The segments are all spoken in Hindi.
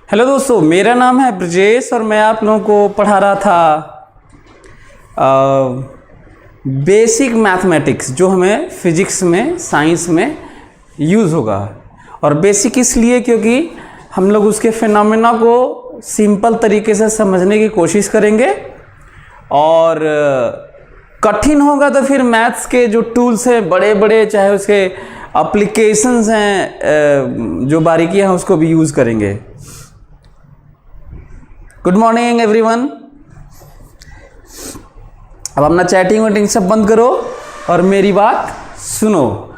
हेलो दोस्तों, मेरा नाम है ब्रजेश और मैं आप लोगों को पढ़ा रहा था बेसिक मैथमेटिक्स जो हमें फिजिक्स में, साइंस में यूज़ होगा। और बेसिक इसलिए क्योंकि हम लोग उसके फिनोमेना को सिंपल तरीके से समझने की कोशिश करेंगे, और कठिन होगा तो फिर मैथ्स के जो टूल्स हैं बड़े बड़े, चाहे उसके एप्लीकेशंस हैं, जो बारीकियां हैं उसको भी यूज़ करेंगे। Good morning everyone. अब अपना चैटिंग वेटिंग सब बंद करो और मेरी बात सुनो।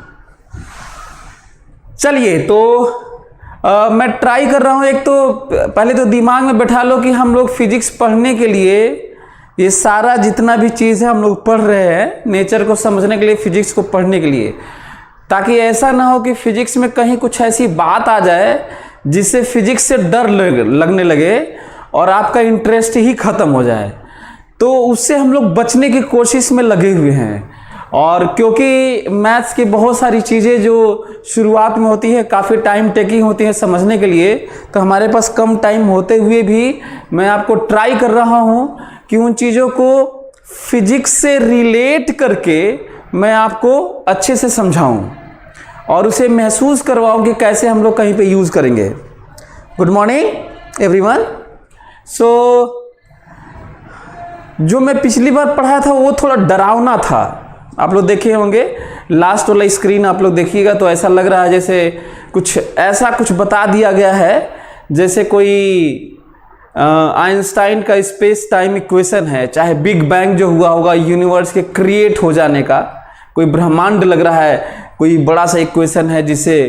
चलिए, तो मैं ट्राई कर रहा हूँ। एक तो पहले तो दिमाग में बैठा लो कि हम लोग फिजिक्स पढ़ने के लिए ये सारा जितना भी चीज़ है हम लोग पढ़ रहे हैं नेचर को समझने के लिए, फिजिक्स को पढ़ने के लिए, ताकि ऐसा ना हो कि फिजिक्स में कहीं कुछ ऐसी बात आ जाए जिससे फिजिक्स से डर लगने लगे और आपका इंटरेस्ट ही ख़त्म हो जाए। तो उससे हम लोग बचने की कोशिश में लगे हुए हैं। और क्योंकि मैथ्स की बहुत सारी चीज़ें जो शुरुआत में होती है काफ़ी टाइम टेकिंग होती है समझने के लिए, तो हमारे पास कम टाइम होते हुए भी मैं आपको ट्राई कर रहा हूँ कि उन चीज़ों को फिजिक्स से रिलेट करके मैं आपको अच्छे से समझाऊं और उसे महसूस करवाऊं कि कैसे हम लोग कहीं पे यूज़ करेंगे। Good morning everyone. सो जो मैं पिछली बार पढ़ाया था वो थोड़ा डरावना था। आप लोग देखे होंगे, लास्ट वाला स्क्रीन आप लोग देखिएगा तो ऐसा लग रहा है जैसे कुछ बता दिया गया है, जैसे कोई आइंस्टाइन का स्पेस टाइम इक्वेशन है, चाहे बिग बैंग जो हुआ होगा यूनिवर्स के क्रिएट हो जाने का, कोई ब्रह्मांड लग रहा है, कोई बड़ा सा इक्वेशन है जिससे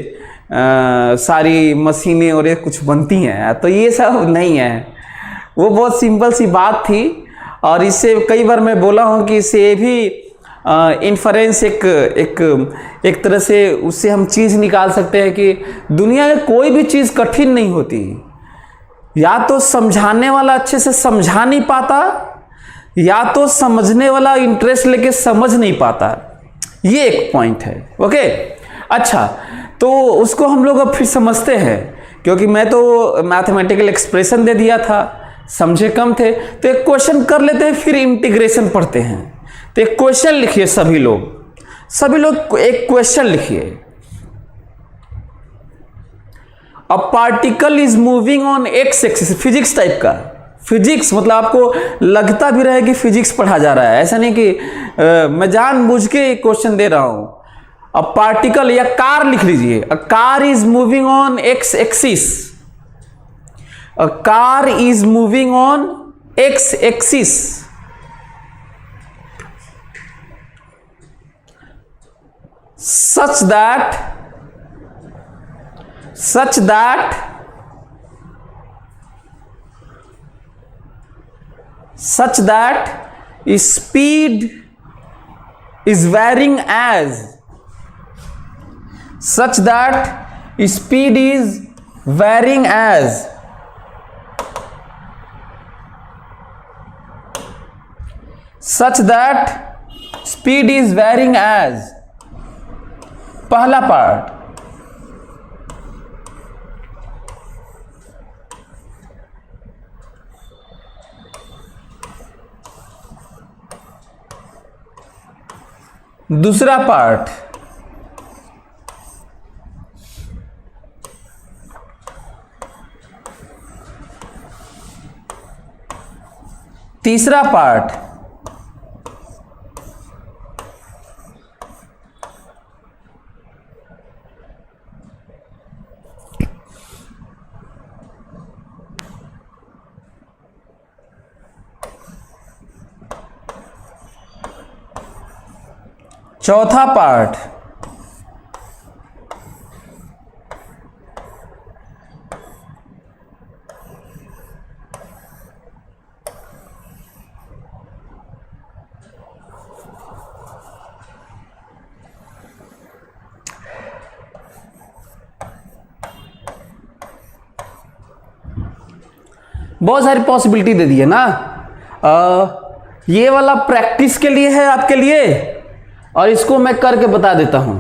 सारी मशीनें और ये कुछ बनती हैं। तो ये सब नहीं है, वो बहुत सिंपल सी बात थी। और इससे कई बार मैं बोला हूँ कि इससे भी इन्फरेंस एक तरह से उससे हम चीज़ निकाल सकते हैं कि दुनिया में कोई भी चीज़ कठिन नहीं होती। या तो समझाने वाला अच्छे से समझा नहीं पाता, या तो समझने वाला इंटरेस्ट लेके समझ नहीं पाता। ये एक पॉइंट है। ओके, अच्छा, तो उसको हम लोग अब फिर समझते हैं, क्योंकि मैं तो मैथमेटिकल एक्सप्रेशन दे दिया था, समझे कम थे, तो एक क्वेश्चन कर लेते हैं, फिर इंटीग्रेशन पढ़ते हैं। तो एक क्वेश्चन लिखिए सभी लोग एक क्वेश्चन लिखिए। A particle is moving on x axis, physics type का। फिजिक्स मतलब आपको लगता भी रहे कि फिजिक्स पढ़ा जा रहा है, ऐसा नहीं कि मैं जानबूझ के क्वेश्चन दे रहा हूं। अ पार्टिकल या कार लिख लीजिए। A car is moving on x axis. A car is moving on x axis such that speed is varying as such that speed is varying as such that speed is varying as पहला पार्ट। दूसरा पार्ट। तीसरा पार्ट। चौथा पार्ट। बहुत सारी पॉसिबिलिटी दे दी है ना। ये वाला प्रैक्टिस के लिए है आपके लिए, और इसको मैं करके बता देता हूं।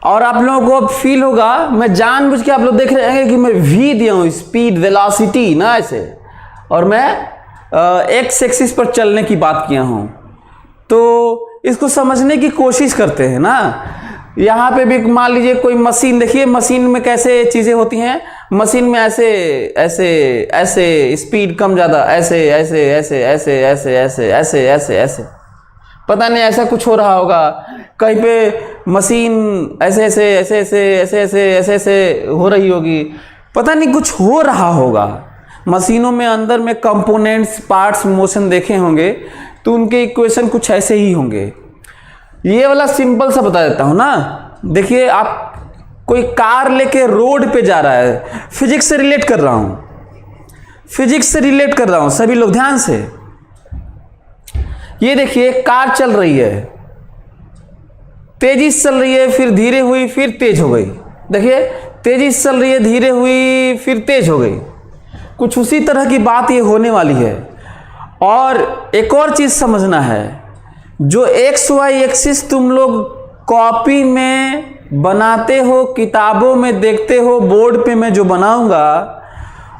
और आप लोगों को अब फील होगा, मैं जानबूझ के आप लोग देख रहे हैं कि मैं v दिया हूँ, स्पीड वेलोसिटी ना ऐसे, और मैं एक्स एक्सिस पर चलने की बात किया हूँ। तो इसको समझने की कोशिश करते हैं ना। यहाँ पे भी मान लीजिए कोई मशीन, देखिए मशीन में कैसे चीज़ें होती हैं। मशीन में ऐसे ऐसे ऐसे स्पीड कम ज़्यादा, ऐसे ऐसे ऐसे ऐसे ऐसे ऐसे ऐसे ऐसे ऐसे, पता नहीं ऐसा कुछ हो रहा होगा। कहीं पे मशीन ऐसे ऐसे ऐसे ऐसे ऐसे ऐसे ऐसे ऐसे हो रही होगी, पता नहीं कुछ हो रहा होगा। मशीनों में अंदर में कंपोनेंट्स, पार्ट्स, मोशन देखे होंगे, तो उनके इक्वेशन कुछ ऐसे ही होंगे। ये वाला सिंपल सा बता देता हूँ ना। देखिए आप कोई कार लेके रोड पे जा रहा है, फिजिक्स से रिलेट कर रहा हूँ, फिजिक्स से रिलेट कर रहा हूँ, सभी लोग ध्यान से। ये देखिए कार चल रही है, तेजी से चल रही है, फिर धीरे हुई, फिर तेज हो गई। देखिए तेजी से चल रही है, धीरे हुई, फिर तेज हो गई। कुछ उसी तरह की बात ये होने वाली है। और एक और चीज समझना है, जो एक्स वाई एक्सिस तुम लोग कॉपी में बनाते हो, किताबों में देखते हो, बोर्ड पे मैं जो बनाऊंगा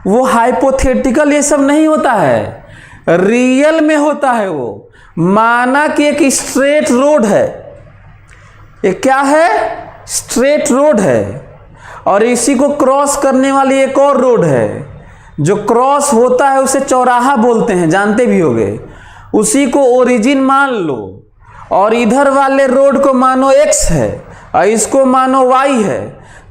वो हाइपोथेटिकल ये सब नहीं होता है, रियल में होता है। वो माना कि एक स्ट्रेट रोड है, ये क्या है, स्ट्रेट रोड है, और इसी को क्रॉस करने वाली एक और रोड है। जो क्रॉस होता है उसे चौराहा बोलते हैं, जानते भी होंगे। उसी को ओरिजिन मान लो, और इधर वाले रोड को मानो एक्स है और इसको मानो वाई है।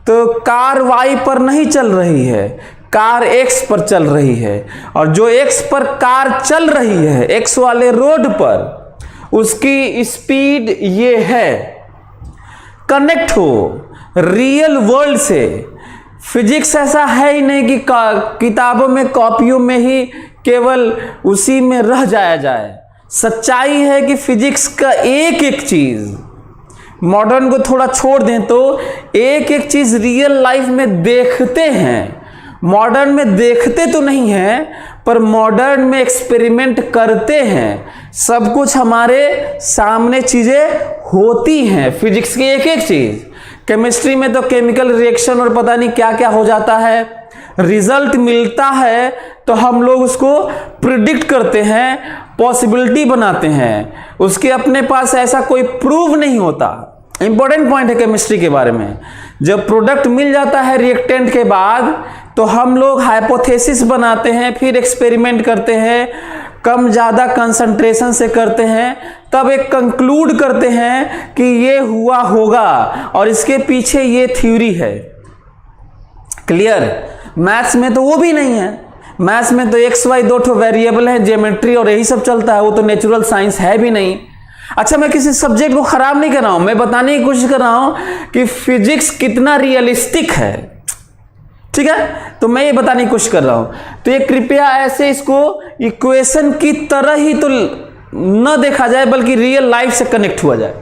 तो कार वाई पर नहीं चल रही है, कार एक्स पर चल रही है, और जो एक्स पर कार चल रही है, एक्स वाले रोड पर, उसकी स्पीड ये है। कनेक्ट हो रियल वर्ल्ड से। फिजिक्स ऐसा है ही नहीं कि किताबों में, कॉपियों में ही केवल उसी में रह जाया जाए। सच्चाई है कि फिजिक्स का एक एक चीज, मॉडर्न को थोड़ा छोड़ दें तो एक एक चीज रियल लाइफ में देखते हैं। मॉडर्न में देखते तो नहीं हैं, पर मॉडर्न में एक्सपेरिमेंट करते हैं। सब कुछ हमारे सामने चीजें होती हैं, फिजिक्स की एक एक चीज। केमिस्ट्री में तो केमिकल रिएक्शन और पता नहीं क्या क्या हो जाता है, रिजल्ट मिलता है तो हम लोग उसको प्रिडिक्ट करते हैं, पॉसिबिलिटी बनाते हैं। उसके अपने पास ऐसा कोई प्रूव नहीं होता। इंपॉर्टेंट पॉइंट है केमिस्ट्री के बारे में। जब प्रोडक्ट मिल जाता है रिएक्टेंट के बाद, तो हम लोग हाइपोथेसिस बनाते हैं, फिर एक्सपेरिमेंट करते हैं, कम ज़्यादा कंसंट्रेशन से करते हैं, तब एक कंक्लूड करते हैं कि ये हुआ होगा और इसके पीछे ये थ्योरी है। क्लियर? मैथ्स में तो वो भी नहीं है। मैथ्स में तो एक्स वाई दो ठो वेरिएबल है, ज्योमेट्री और यही सब चलता है। वो तो नेचुरल साइंस है भी नहीं। अच्छा, मैं किसी सब्जेक्ट को खराब नहीं कर रहा हूं, मैं बताने की कोशिश कर रहा हूं कि फिजिक्स कितना रियलिस्टिक है। ठीक है, तो मैं ये बताने की कोशिश कर रहा हूं। तो ये कृपया ऐसे इसको इक्वेशन की तरह ही तो न देखा जाए, बल्कि रियल लाइफ से कनेक्ट हुआ जाए।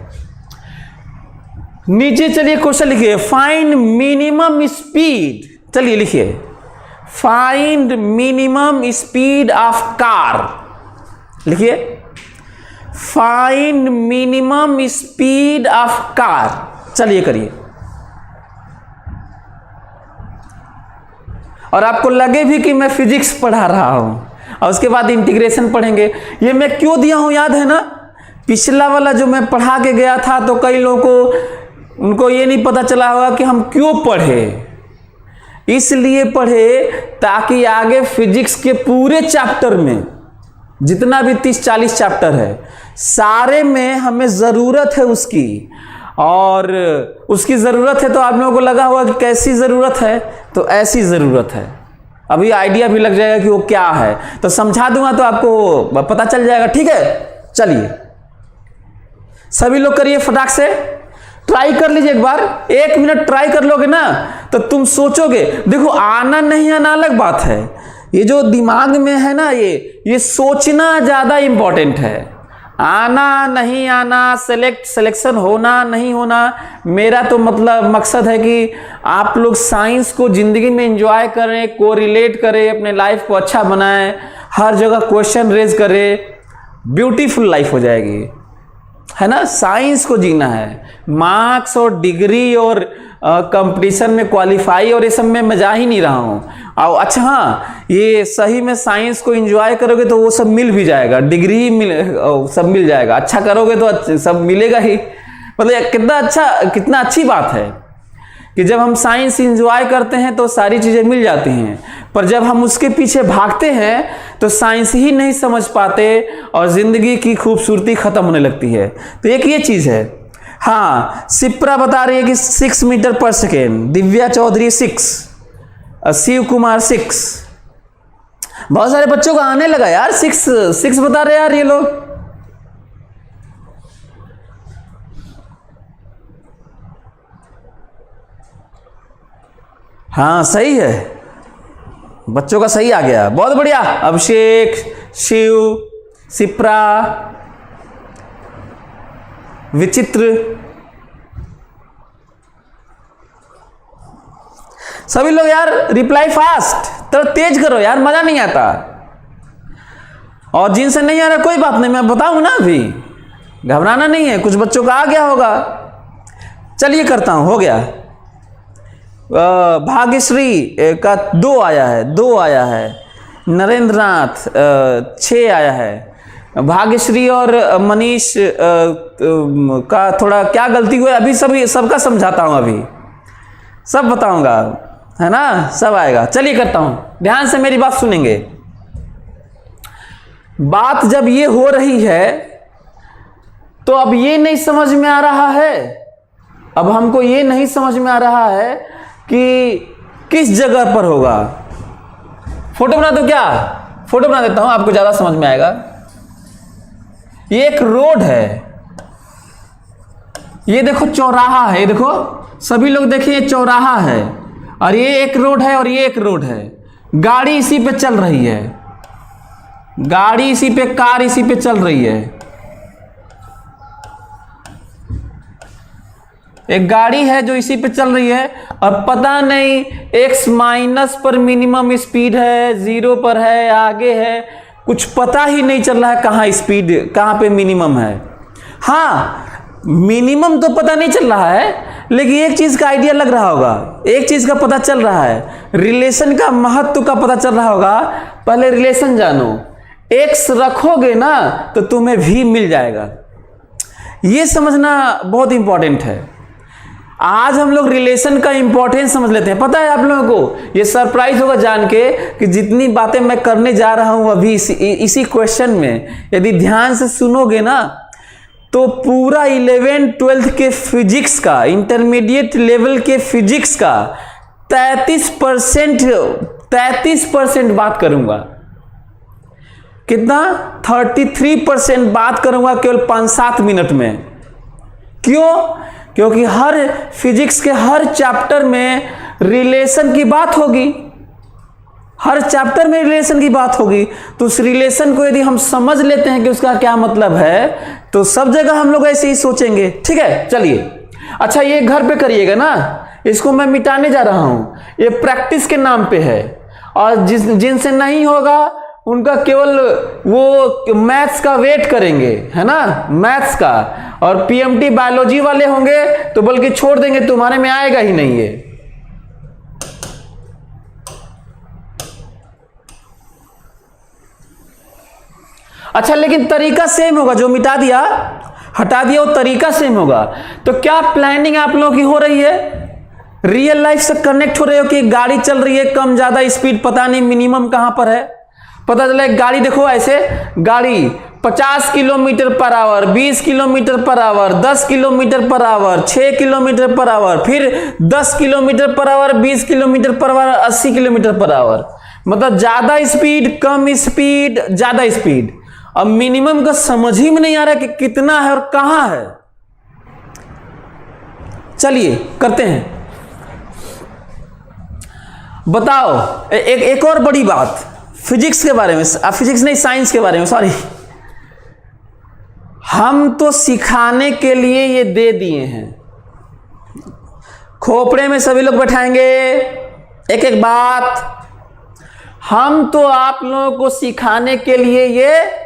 नीचे चलिए क्वेश्चन लिखिए, फाइंड मिनिमम स्पीड। चलिए लिखिए, find minimum speed of car. लिखिए, find minimum speed of car. चलिए करिए। और आपको लगे भी कि मैं फिजिक्स पढ़ा रहा हूं, और उसके बाद इंटीग्रेशन पढ़ेंगे। ये मैं क्यों दिया हूं याद है ना? पिछला वाला जो मैं पढ़ा के गया था, तो कई लोगों को, उनको ये नहीं पता चला होगा कि हम क्यों पढ़े। इसलिए पढ़े ताकि आगे फिजिक्स के पूरे चैप्टर में, जितना भी 30-40 चैप्टर है, सारे में हमें ज़रूरत है उसकी। और उसकी ज़रूरत है तो आप लोगों को लगा होगा कि कैसी ज़रूरत है, तो ऐसी ज़रूरत है। अभी आइडिया भी लग जाएगा कि वो क्या है, तो समझा दूंगा तो आपको पता चल जाएगा। ठीक है, चलिए सभी लोग करिए, फटाक से ट्राई कर लीजिए। एक बार 1 मिनट ट्राई कर लोगे ना, तो तुम सोचोगे। देखो, आना नहीं आना अलग बात है, ये जो दिमाग में है ना, ये सोचना ज़्यादा इंपॉर्टेंट है। आना नहीं आना, सिलेक्शन होना नहीं होना, मेरा तो मतलब मकसद है कि आप लोग साइंस को ज़िंदगी में एंजॉय करें, को रिलेट करें, अपने लाइफ को अच्छा बनाएं, हर जगह क्वेश्चन रेज करें, ब्यूटीफुल लाइफ हो जाएगी। है ना, साइंस को जीना है। मार्क्स और डिग्री और कंपटीशन में क्वालिफाई और ये सब में मैं जा ही नहीं रहा हूँ। और अच्छा हाँ, ये सही में साइंस को एंजॉय करोगे तो वो सब मिल भी जाएगा, डिग्री सब मिल जाएगा। अच्छा करोगे तो सब मिलेगा ही। मतलब कितना अच्छी बात है कि जब हम साइंस एंजॉय करते हैं तो सारी चीज़ें मिल जाती हैं, पर जब हम उसके पीछे भागते हैं तो साइंस ही नहीं समझ पाते और ज़िंदगी की खूबसूरती ख़त्म होने लगती है। तो एक ये चीज़ है। हाँ, शिप्रा बता रही है कि 6 मीटर पर सेकेंड, दिव्या चौधरी 6, शिव कुमार 6। बहुत सारे बच्चों का आने लगा यार, 6 बता रहे यार ये लोग। हाँ सही है, बच्चों का सही आ गया, बहुत बढ़िया। अभिषेक, शिव, शिप्रा, विचित्र, सभी लोग यार रिप्लाई फास्ट, तो तेज करो यार, मजा नहीं आता। और जिनसे नहीं आ रहा कोई बात नहीं, मैं बताऊंगा ना, अभी घबराना नहीं है। कुछ बच्चों का आ गया होगा, चलिए करता हूं। हो गया। भाग्यश्री का 2 आया है, नरेंद्र नाथ 6 आया है। भाग्यश्री और मनीष का थोड़ा क्या गलती हुई अभी सबका समझाता हूं, अभी सब बताऊंगा, है ना, सब आएगा। चलिए करता हूं, ध्यान से मेरी बात सुनेंगे। बात जब ये हो रही है तो अब ये नहीं समझ में आ रहा है, अब हमको ये नहीं समझ में आ रहा है कि किस जगह पर होगा। फोटो बना दो क्या? फोटो बना देता हूं, आपको ज्यादा समझ में आएगा। ये एक रोड है, ये देखो चौराहा है, ये देखो सभी लोग देखिए, ये चौराहा है और ये एक रोड है और ये एक रोड है। गाड़ी इसी पे चल रही है, गाड़ी इसी पे, कार इसी पे चल रही है। एक गाड़ी है जो इसी पे चल रही है और पता नहीं x माइनस पर मिनिमम स्पीड है, 0 पर है, आगे है, कुछ पता ही नहीं चल रहा है कहाँ स्पीड, कहाँ पे मिनिमम है। हाँ, मिनिमम तो पता नहीं चल रहा है, लेकिन एक चीज का आइडिया लग रहा होगा, एक चीज का पता चल रहा है, रिलेशन का महत्व का पता चल रहा होगा। पहले रिलेशन जानो, x रखोगे ना तो तुम्हें v मिल जाएगा। ये समझना बहुत इंपॉर्टेंट है। आज हम लोग रिलेशन का इंपॉर्टेंस समझ लेते हैं। पता है आप लोगों को, ये सरप्राइज होगा जान के कि जितनी बातें मैं करने जा रहा हूं अभी इसी क्वेश्चन में, यदि ध्यान से सुनोगे ना तो पूरा 11th 12th के फिजिक्स का, इंटरमीडिएट लेवल के फिजिक्स का 33% बात करूंगा। कितना? 33% बात करूंगा केवल 5-7 मिनट में। क्यों? क्योंकि हर फिजिक्स के हर चैप्टर में रिलेशन की बात होगी, हर चैप्टर में रिलेशन की बात होगी। तो उस रिलेशन को यदि हम समझ लेते हैं कि उसका क्या मतलब है, तो सब जगह हम लोग ऐसे ही सोचेंगे। ठीक है, चलिए। अच्छा, ये घर पे करिएगा ना, इसको मैं मिटाने जा रहा हूं, ये प्रैक्टिस के नाम पे है। और जिनसे नहीं होगा उनका केवल वो मैथ्स का वेट करेंगे, है ना, मैथ्स का। और पीएमटी बायोलॉजी वाले होंगे तो बल्कि छोड़ देंगे, तुम्हारे में आएगा ही नहीं ये। अच्छा, लेकिन तरीका सेम होगा, जो मिटा दिया हटा दिया वो तरीका सेम होगा। तो क्या प्लानिंग आप लोगों की हो रही है? रियल लाइफ से कनेक्ट हो रहे हो कि गाड़ी चल रही है कम ज्यादा स्पीड, पता नहीं मिनिमम कहां पर है। पता चला एक गाड़ी, देखो ऐसे गाड़ी 50 kilometre per hour, 20 kilometre per hour, 10 kilometre per hour, 6 kilometre per hour, फिर 10 kilometre per hour, 20 kilometre per hour, 80 kilometre per hour. मतलब ज्यादा स्पीड, कम स्पीड, ज्यादा स्पीड। अब मिनिमम का समझ ही में नहीं आ रहा कि कितना है और कहां है। चलिए करते हैं, बताओ। एक और बड़ी बात फिजिक्स के बारे में, फिजिक्स नहीं साइंस के बारे में, सॉरी। हम तो सिखाने के लिए ये दे दिए हैं, खोपड़े में सभी लोग बैठाएंगे एक एक बात। हम तो आप लोगों को सिखाने के लिए ये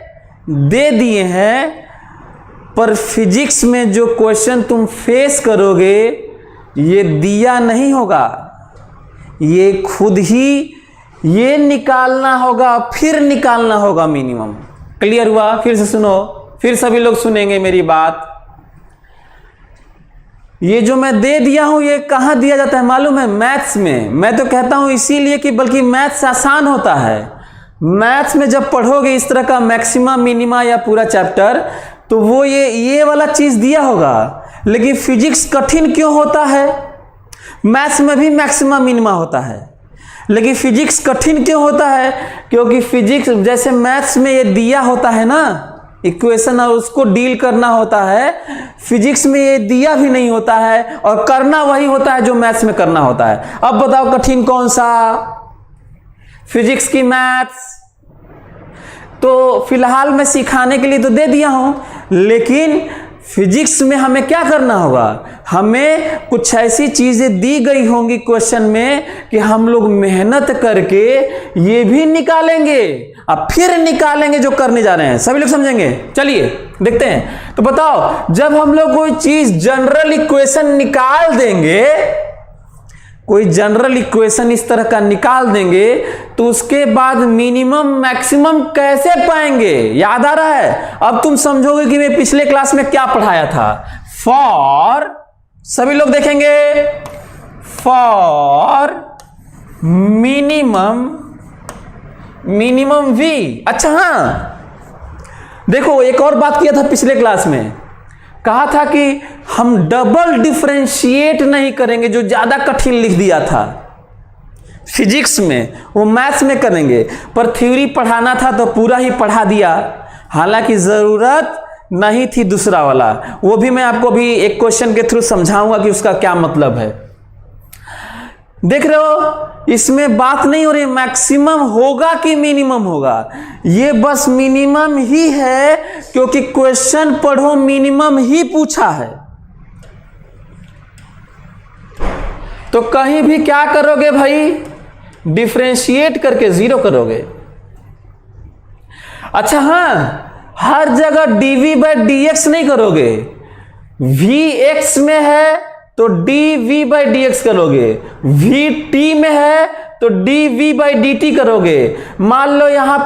दे दिए हैं पर फिजिक्स में जो क्वेश्चन तुम फेस करोगे ये दिया नहीं होगा, ये खुद ही ये निकालना होगा, फिर निकालना होगा मिनिमम। क्लियर हुआ? फिर से सुनो, फिर सभी लोग सुनेंगे मेरी बात। ये जो मैं दे दिया हूं ये कहां दिया जाता है मालूम है? मैथ्स में। मैं तो कहता हूं इसीलिए कि बल्कि मैथ्स आसान होता है। मैथ्स में जब पढ़ोगे इस तरह का मैक्सिमा मिनिमा या पूरा चैप्टर, तो वो ये वाला चीज दिया होगा। लेकिन फिजिक्स कठिन क्यों होता है? मैथ्स में भी मैक्सिमा मिनिमा होता है, लेकिन फिजिक्स कठिन क्यों होता है? क्योंकि फिजिक्स जैसे मैथ्स में ये दिया होता है ना इक्वेशन, और उसको डील करना होता है, फिजिक्स में ये दिया भी नहीं होता है और करना वही होता है जो मैथ्स में करना होता है। अब बताओ कठिन कौन सा? फिजिक्स की मैथ्स। तो फिलहाल मैं सिखाने के लिए तो दे दिया हूं, लेकिन फिजिक्स में हमें क्या करना होगा? हमें कुछ ऐसी चीजें दी गई होंगी क्वेश्चन में कि हम लोग मेहनत करके ये भी निकालेंगे, अब फिर निकालेंगे जो करने जा रहे हैं। सभी लोग समझेंगे? चलिए देखते हैं। तो बताओ, जब हम लोग कोई चीज जनरल इक्वेशन निकाल देंगे, कोई जनरल इक्वेशन इस तरह का निकाल देंगे, तो उसके बाद मिनिमम मैक्सिमम कैसे पाएंगे? याद आ रहा है? अब तुम समझोगे कि मैं पिछले क्लास में क्या पढ़ाया था। फॉर, सभी लोग देखेंगे, फॉर मिनिमम वी। अच्छा हाँ, देखो एक और बात किया था पिछले क्लास में, कहा था कि हम डबल डिफरेंशिएट नहीं करेंगे, जो ज्यादा कठिन लिख दिया था फिजिक्स में, वो मैथ्स में करेंगे। पर थ्योरी पढ़ाना था तो पूरा ही पढ़ा दिया, हालांकि जरूरत नहीं थी दूसरा वाला। वो भी मैं आपको भी एक क्वेश्चन के थ्रू समझाऊंगा कि उसका क्या मतलब है। देख रहे हो, इसमें बात नहीं हो रही मैक्सिमम होगा कि मिनिमम होगा, ये बस मिनिमम ही है, क्योंकि क्वेश्चन पढ़ो मिनिमम ही पूछा है। तो कहीं भी क्या करोगे भाई? डिफरेंशिएट करके जीरो करोगे। अच्छा हाँ, हर जगह dv/dx नहीं करोगे। vx में है तो dv/dx करोगे, vt में है तो dv/dt करोगे। मान लो यहां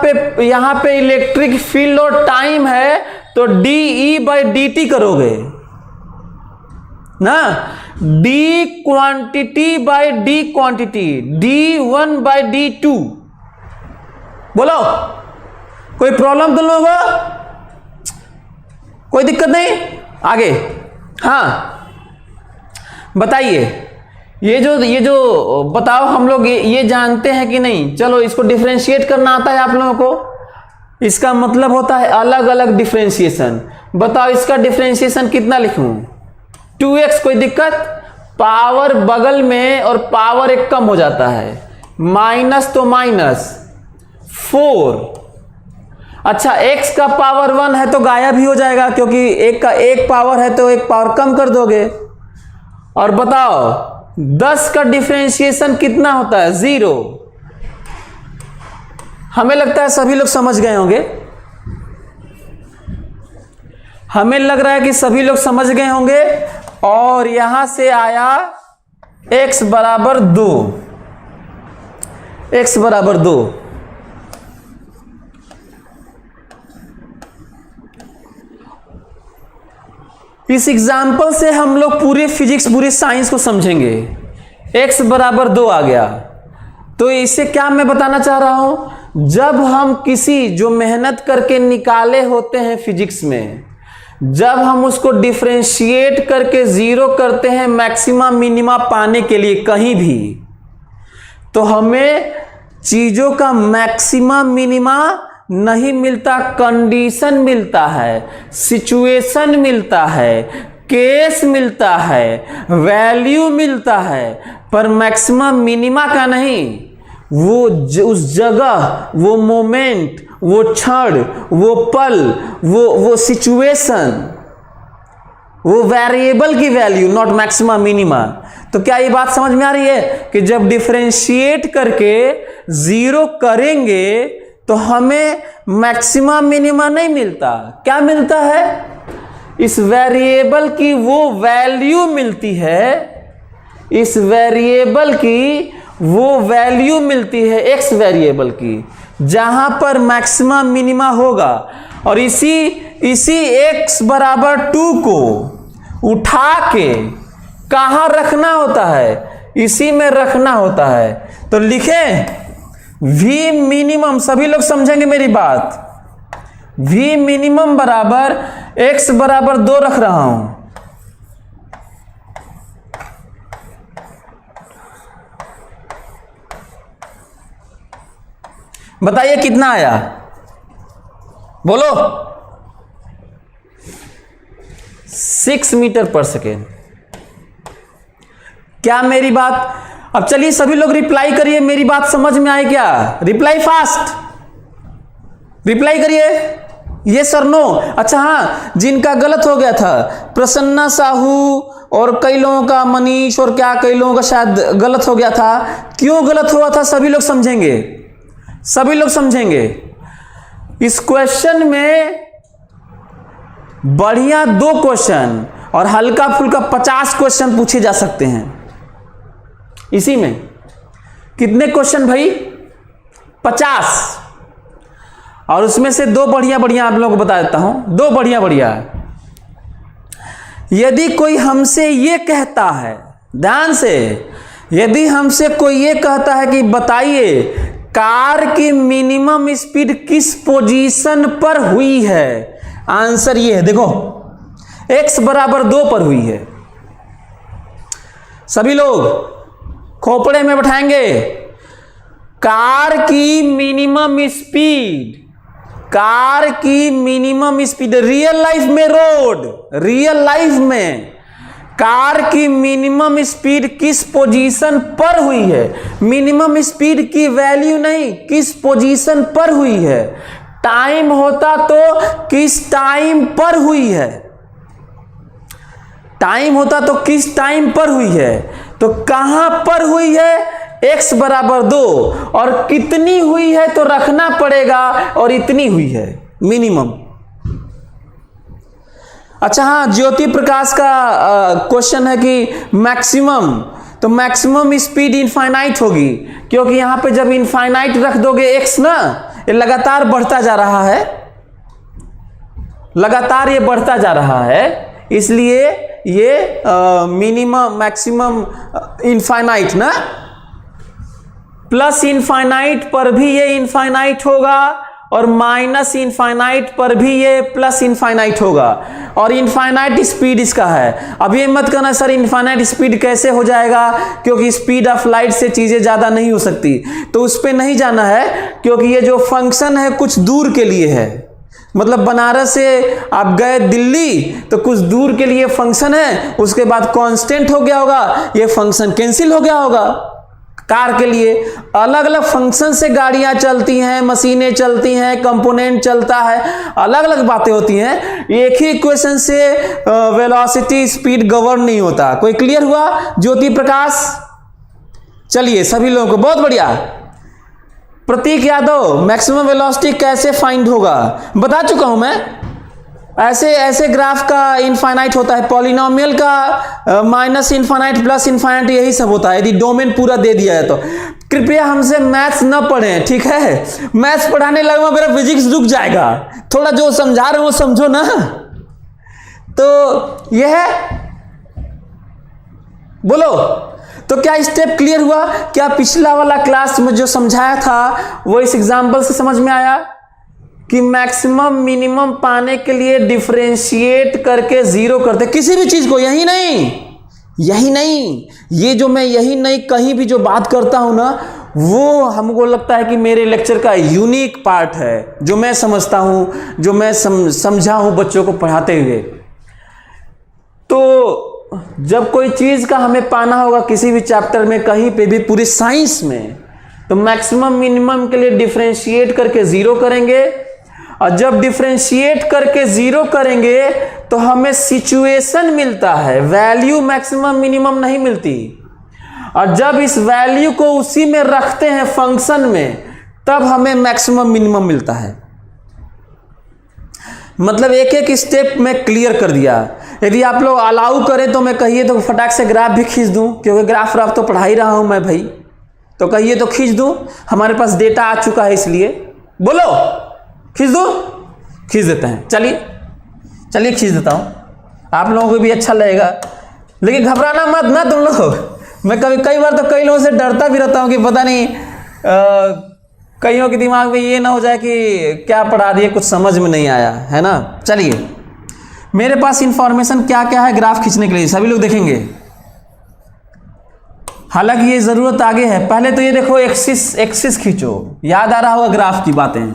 पे इलेक्ट्रिक फील्ड और टाइम है तो de/dt करोगे ना। d quantity by d quantity, d1/d2। बोलो, कोई प्रॉब्लम तुम लोगों को? कोई दिक्कत नहीं? आगे हाँ बताइए, ये जो बताओ, हम लोग ये जानते हैं कि नहीं? चलो इसको डिफरेंशिएट करना आता है आप लोगों को? इसका मतलब होता है अलग अलग डिफरेंशिएशन। बताओ इसका डिफरेंशिएशन कितना लिखूं? 2x। कोई दिक्कत? पावर बगल में और पावर एक कम हो जाता है, माइनस तो माइनस 4। अच्छा, x का पावर 1 है तो गायब ही हो जाएगा, क्योंकि एक का एक पावर है तो एक पावर कम कर दोगे। और बताओ 10 का डिफरेंशिएशन कितना होता है? 0। हमें लगता है सभी लोग समझ गए होंगे, हमें लग रहा है कि सभी लोग समझ गए होंगे। और यहां से आया x बराबर 2, x बराबर 2। इस एग्जाम्पल से हम लोग पूरे फिजिक्स पूरे साइंस को समझेंगे। x बराबर 2 आ गया, तो इससे क्या मैं बताना चाह रहा हूं? जब हम किसी जो मेहनत करके निकाले होते हैं फिजिक्स में, जब हम उसको डिफरेंशिएट करके जीरो करते हैं मैक्सिमा मिनिमा पाने के लिए कहीं भी, तो हमें चीजों का मैक्सिमा मिनिमा नहीं मिलता, कंडीशन मिलता है, सिचुएशन मिलता है, केस मिलता है, वैल्यू मिलता है, पर मैक्सिमम मिनिमा का नहीं। वो उस जगह, वो मोमेंट, वो क्षण, वो पल, वो सिचुएशन, वो वेरिएबल की वैल्यू, नॉट मैक्सिमा मिनिमा। तो क्या ये बात समझ में आ रही है कि जब डिफरेंशिएट करके जीरो करेंगे तो हमें मैक्सिमा मिनिमा नहीं मिलता, क्या मिलता है? इस वेरिएबल की वो वैल्यू मिलती है, इस वेरिएबल की वो वैल्यू मिलती है एक्स वेरिएबल की, जहां पर मैक्सिमम मिनिमा होगा। और इसी x बराबर 2 को उठा के कहां रखना होता है, इसी में रखना होता है। तो लिखें v मिनिमम, सभी लोग समझेंगे मेरी बात, v मिनिमम बराबर x बराबर 2 रख रहा हूं। बताइए कितना आया, बोलो। 6 मीटर पर सेकेंड। क्या मेरी बात, अब चलिए सभी लोग रिप्लाई करिए, मेरी बात समझ में आई क्या? रिप्लाई फास्ट, रिप्लाई करिए, ये सर नो। अच्छा हाँ, जिनका गलत हो गया था, प्रसन्ना साहू और कई लोगों का, मनीष और क्या कई लोगों का शायद गलत हो गया था। क्यों गलत हुआ था सभी लोग समझेंगे, सभी लोग समझेंगे। इस क्वेश्चन में बढ़िया 2 क्वेश्चन और हल्का फुल्का 50 क्वेश्चन पूछे जा सकते हैं। इसी में कितने क्वेश्चन भाई? 50। और उसमें से 2 बढ़िया बढ़िया आप लोगों को बता देता हूं, 2 बढ़िया बढ़िया। यदि कोई हमसे ये कहता है, ध्यान से, यदि हमसे कोई ये कहता है कि बताइए कार की मिनिमम स्पीड किस पोजीशन पर हुई है, आंसर ये है, देखो x बराबर 2 पर हुई है। सभी लोग खोपड़े में बैठाएंगे, कार की मिनिमम स्पीड, कार की मिनिमम स्पीड रियल लाइफ में, रोड रियल लाइफ में कार की मिनिमम स्पीड किस पोजीशन पर हुई है। मिनिमम स्पीड की वैल्यू नहीं, किस पोजीशन पर हुई है। टाइम होता तो किस टाइम पर हुई है, टाइम होता तो किस टाइम पर हुई है। तो कहां पर हुई है, x बराबर 2, और कितनी हुई है तो रखना पड़ेगा, और इतनी हुई है मिनिमम। अच्छा हाँ, ज्योति प्रकाश का क्वेश्चन है कि मैक्सिमम, तो मैक्सिमम स्पीड इनफाइनाइट होगी, क्योंकि यहां पे जब इनफाइनाइट रख दोगे x ना, ये लगातार बढ़ता जा रहा है, लगातार ये बढ़ता जा रहा है, इसलिए ये मिनिमम मैक्सिमम इनफाइनाइट ना, प्लस इनफाइनाइट पर भी ये इनफाइनाइट होगा, और माइनस इनफाइनाइट पर भी ये प्लस इनफाइनाइट होगा, और इनफाइनाइट स्पीड इसका है। अब ये मत कहना सर इनफाइनाइट स्पीड कैसे हो जाएगा, क्योंकि स्पीड ऑफ लाइट से चीजें ज्यादा नहीं हो सकती, तो उस पर नहीं जाना है, क्योंकि ये जो फंक्शन है कुछ दूर के लिए है। मतलब बनारस से आप गए दिल्ली, तो कुछ दूर के लिए फंक्शन है, उसके बाद कांस्टेंट हो गया होगा, ये फंक्शन कैंसिल हो गया होगा। कार के लिए अलग अलग फंक्शन से गाड़ियां चलती हैं, मशीनें चलती हैं, कंपोनेंट चलता है, अलग अलग बातें होती हैं। एक ही इक्वेशन से वेलोसिटी स्पीड गवर्न नहीं होता। कोई क्लियर हुआ ज्योति प्रकाश? चलिए सभी लोगों को बहुत बढ़िया। प्रतीक यादव, मैक्सिमम वेलोसिटी कैसे फाइंड होगा? बता चुका हूं मैं। ऐसे ग्राफ का इनफाइनाइट होता है, पॉलिनोमियल का माइनस इनफाइनाइट प्लस इनफाइनाइट, यही सब होता है यदि डोमेन पूरा दे दिया है तो। कृपया हमसे मैथ्स न पढ़ें, ठीक है? मैथ्स पढ़ाने लगूंगा मेरा फिजिक्स रुक जाएगा। थोड़ा जो समझा रहे हो समझो ना। तो यह है, बोलो तो क्या स्टेप क्लियर हुआ? क्या पिछला वाला क्लास में जो समझाया था वो इस एग्जाम्पल से समझ में आया कि मैक्सिमम मिनिमम पाने के लिए डिफरेंशिएट करके जीरो करते किसी भी चीज को? यही नहीं, ये जो मैं यही नहीं कहीं भी जो बात करता हूं ना, वो हमको लगता है कि मेरे लेक्चर का यूनिक पार्ट है, जो मैं समझता हूं, जो मैं समझा हूं बच्चों को पढ़ाते हुए। तो जब कोई चीज का हमें पाना होगा किसी भी चैप्टर में, कहीं पे भी, पूरी साइंस में, तो मैक्सिमम मिनिमम के लिए डिफरेंशिएट करके जीरो करेंगे, और जब डिफरेंशिएट करके जीरो करेंगे तो हमें सिचुएशन मिलता है, वैल्यू मैक्सिमम मिनिमम नहीं मिलती। और जब इस वैल्यू को उसी में रखते हैं फंक्शन में, तब हमें मैक्सिमम मिनिमम मिलता है। मतलब एक एक स्टेप में क्लियर कर दिया। यदि आप लोग अलाउ करें तो मैं कहिए तो फटाक से ग्राफ भी खींच दूं, क्योंकि ग्राफ तो पढ़ा ही रहा हूं मैं भाई, तो कहिए तो खींच दूं, हमारे पास डेटा आ चुका है इसलिए। बोलो खींच दूं? खींच देते हैं, चलिए खींच देता हूं, आप लोगों को भी अच्छा लगेगा। लेकिन घबराना मत ना तुम लोग। मैं कई बार तो कई लोगों से डरता भी रहता हूं कि पता नहीं कईयों के दिमाग में ये ना हो जाए कि क्या पढ़ा दिए, कुछ समझ में नहीं आया, है ना। चलिए, मेरे पास इंफॉर्मेशन क्या क्या है ग्राफ खींचने के लिए, सभी लोग देखेंगे। हालांकि ये जरूरत आगे है, पहले तो ये देखो एक्सिस खींचो, याद आ रहा होगा ग्राफ की बातें,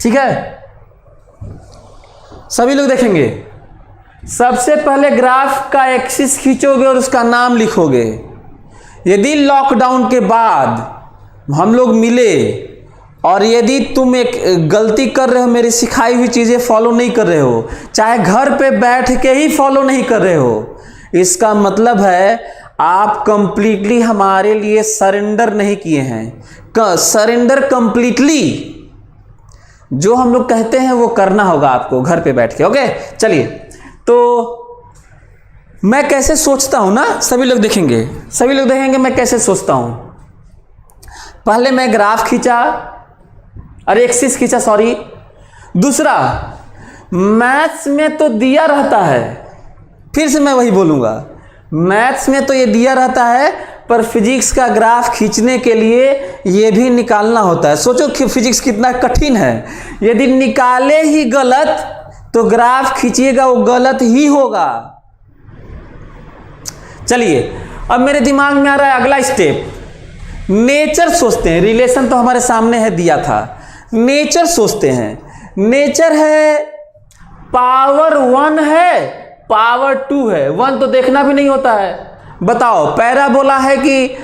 ठीक है। सभी लोग देखेंगे। सबसे पहले ग्राफ का एक्सिस खींचोगे और उसका नाम लिखोगे। यदि लॉकडाउन के बाद हम लोग मिले और यदि तुम एक गलती कर रहे हो, मेरी सिखाई हुई चीजें फॉलो नहीं कर रहे हो, चाहे घर पे बैठ के ही फॉलो नहीं कर रहे हो, इसका मतलब है आप कंप्लीटली हमारे लिए सरेंडर नहीं किए हैं। सरेंडर कंप्लीटली जो हम लोग कहते हैं वो करना होगा आपको घर पे बैठ के। ओके, चलिए। तो मैं कैसे सोचता हूं ना, सभी लोग देखेंगे मैं कैसे सोचता हूं। पहले मैं ग्राफ खींचा, अरे एक्सिस खींचा, सॉरी। दूसरा, मैथ्स में तो दिया रहता है, फिर से मैं वही बोलूंगा, मैथ्स में तो ये दिया रहता है, पर फिजिक्स का ग्राफ खींचने के लिए ये भी निकालना होता है। सोचो कि फिजिक्स कितना कठिन है। यदि निकाले ही गलत तो ग्राफ खींचिएगा वो गलत ही होगा। चलिए, अब मेरे दिमाग में आ रहा है अगला स्टेप, नेचर सोचते हैं। रिलेशन तो हमारे सामने है, दिया था। नेचर सोचते हैं। नेचर है पावर 1 है, पावर 2 है। 1 तो देखना भी नहीं होता है। बताओ पैराबोला है कि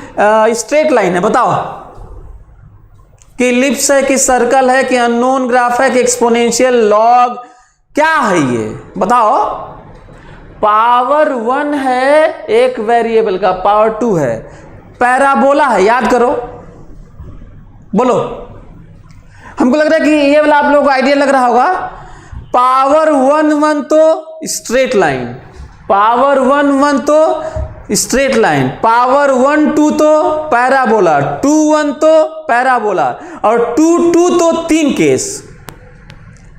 स्ट्रेट लाइन है? बताओ कि एलिप्स है कि सर्कल है कि अननोन ग्राफ है कि एक्सपोनेंशियल लॉग, क्या है ये बताओ। पावर 1 है एक वेरिएबल का, पावर 2 है, पैराबोला है, याद करो, बोलो। हमको लग रहा है कि ये वाला आप लोगों को आइडिया लग रहा होगा। पावर 1 तो स्ट्रेट लाइन, पावर 1 तो स्ट्रेट लाइन, पावर 1 2 तो पैराबोला, 2 1 तो पैराबोला, और 2 2 तो 3 केस,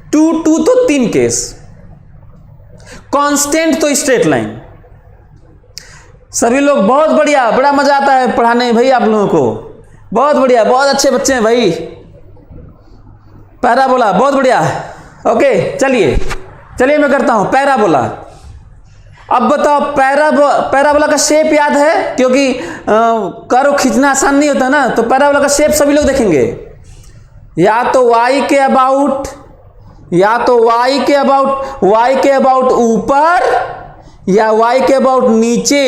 2 2 तो 3 केस, कांस्टेंट तो स्ट्रेट लाइन। सभी लोग बहुत बढ़िया, बड़ा मजा आता है पढ़ाने में भाई आप लोगों को, बहुत बढ़िया, बहुत अच्छे बच्चे हैं भाई। पैराबोला बहुत बढ़िया। ओके, चलिए मैं करता हूं पैराबोला। अब बताओ पैराबोला का शेप याद है? क्योंकि कर्व खींचना आसान नहीं होता ना, तो पैराबोला का शेप सभी लोग देखेंगे। या तो y के अबाउट, या तो y के अबाउट ऊपर, या y के अबाउट नीचे,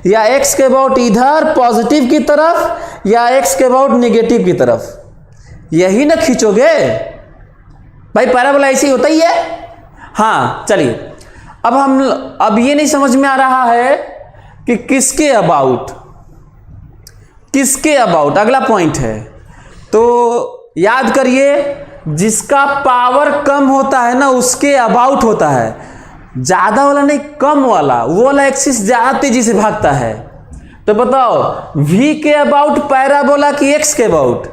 या x के अबाउट इधर पॉजिटिव की तरफ, या x के अबाउट नेगेटिव की तरफ। यही ना खींचोगे भाई, पैराबोला ऐसे ही होता ही है। हाँ, चलिए। अब ये नहीं समझ में आ रहा है कि किसके अबाउट अगला पॉइंट है। तो याद करिए, जिसका पावर कम होता है ना उसके अबाउट होता है, ज्यादा वाला नहीं, कम वाला, वो वाला एक्सिस ज्यादा तेजी से भागता है। तो बताओ v के अबाउट पैराबोला की x के अबाउट?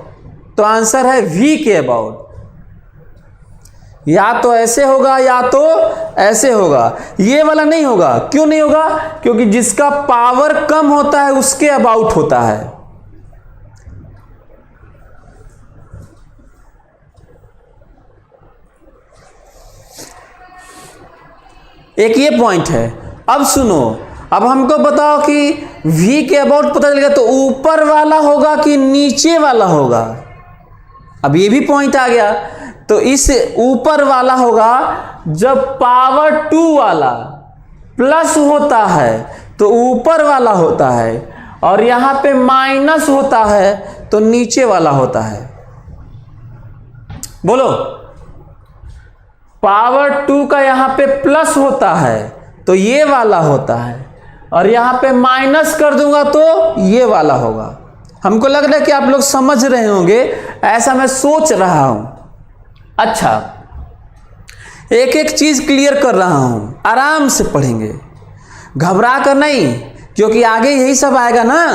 तो आंसर है v के अबाउट। या तो ऐसे होगा या तो ऐसे होगा, ये वाला नहीं होगा। क्यों नहीं होगा? क्योंकि जिसका पावर कम होता है उसके अबाउट होता है। एक ये पॉइंट है। अब सुनो, अब हमको बताओ कि v के अबाउट पता चलेगा तो ऊपर वाला होगा कि नीचे वाला होगा। अब ये भी पॉइंट आ गया। तो इस ऊपर वाला होगा जब पावर 2 वाला प्लस होता है तो ऊपर वाला होता है, और यहां पे माइनस होता है तो नीचे वाला होता है। बोलो, पावर 2 का यहां पे प्लस होता है तो ये वाला होता है, और यहां पे माइनस कर दूंगा तो ये वाला होगा। हमको लग रहा है कि आप लोग समझ रहे होंगे, ऐसा मैं सोच रहा हूं। अच्छा, एक एक चीज क्लियर कर रहा हूं, आराम से पढ़ेंगे, घबरा कर नहीं, क्योंकि आगे यही सब आएगा ना,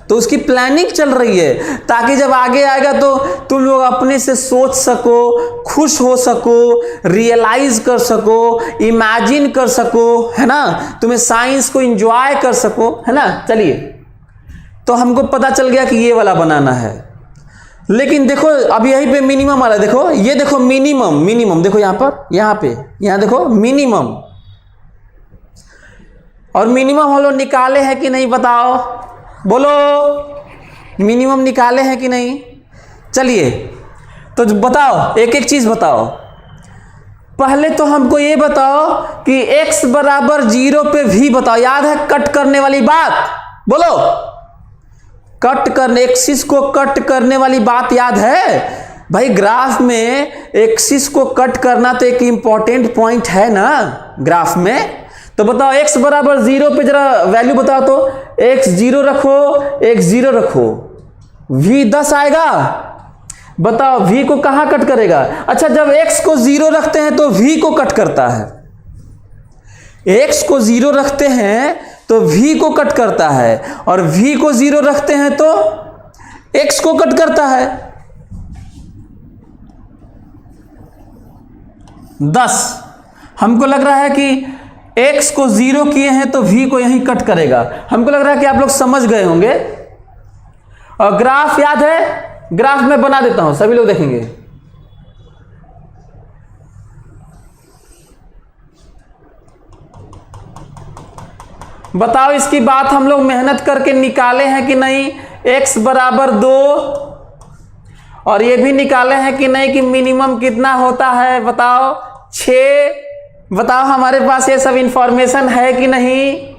तो उसकी प्लानिंग चल रही है ताकि जब आगे आएगा तो तुम लोग अपने से सोच सको, खुश हो सको, रियलाइज कर सको, इमेजिन कर सको, है ना, तुम्हें साइंस को एंजॉय कर सको, है ना। चलिए, तो हमको पता चल गया कि ये वाला बनाना है, लेकिन देखो अब यहीं पे मिनिमम आ रहा है, देखो ये देखो मिनिमम देखो यहां पर, यहां देखो मिनिमम, और मिनिमम हम लोग निकाले हैं कि नहीं बताओ, बोलो मिनिमम निकाले हैं कि नहीं। चलिए तो बताओ, एक एक चीज बताओ। पहले तो हमको ये बताओ कि x बराबर 0 पे v बताओ, याद है कट करने वाली बात, बोलो कट करने, एक्सिस को कट करने वाली बात याद है भाई। ग्राफ में एक्सिस को कट करना तो एक इंपॉर्टेंट पॉइंट है ना ग्राफ में। तो बताओ x बराबर 0 पे जरा वैल्यू बताओ, तो x 0 रखो, x 0 रखो, v 10 आएगा। बताओ v को कहां कट करेगा? अच्छा, जब x को 0 रखते हैं तो v को कट करता है, x को 0 रखते हैं तो v को कट करता है, और v को 0 रखते हैं तो x को कट करता है। 10 हमको लग रहा है कि x को 0 किए हैं तो v को यहीं कट करेगा। हमको लग रहा है कि आप लोग समझ गए होंगे। और ग्राफ याद है, ग्राफ में बना देता हूं, सभी लोग देखेंगे। बताओ इसकी बात हम लोग मेहनत करके निकाले हैं कि नहीं, x बराबर 2, और ये भी निकाले हैं कि नहीं कि मिनिमम कितना होता है, बताओ 6। बताओ हमारे पास ये सब इंफॉर्मेशन है कि नहीं।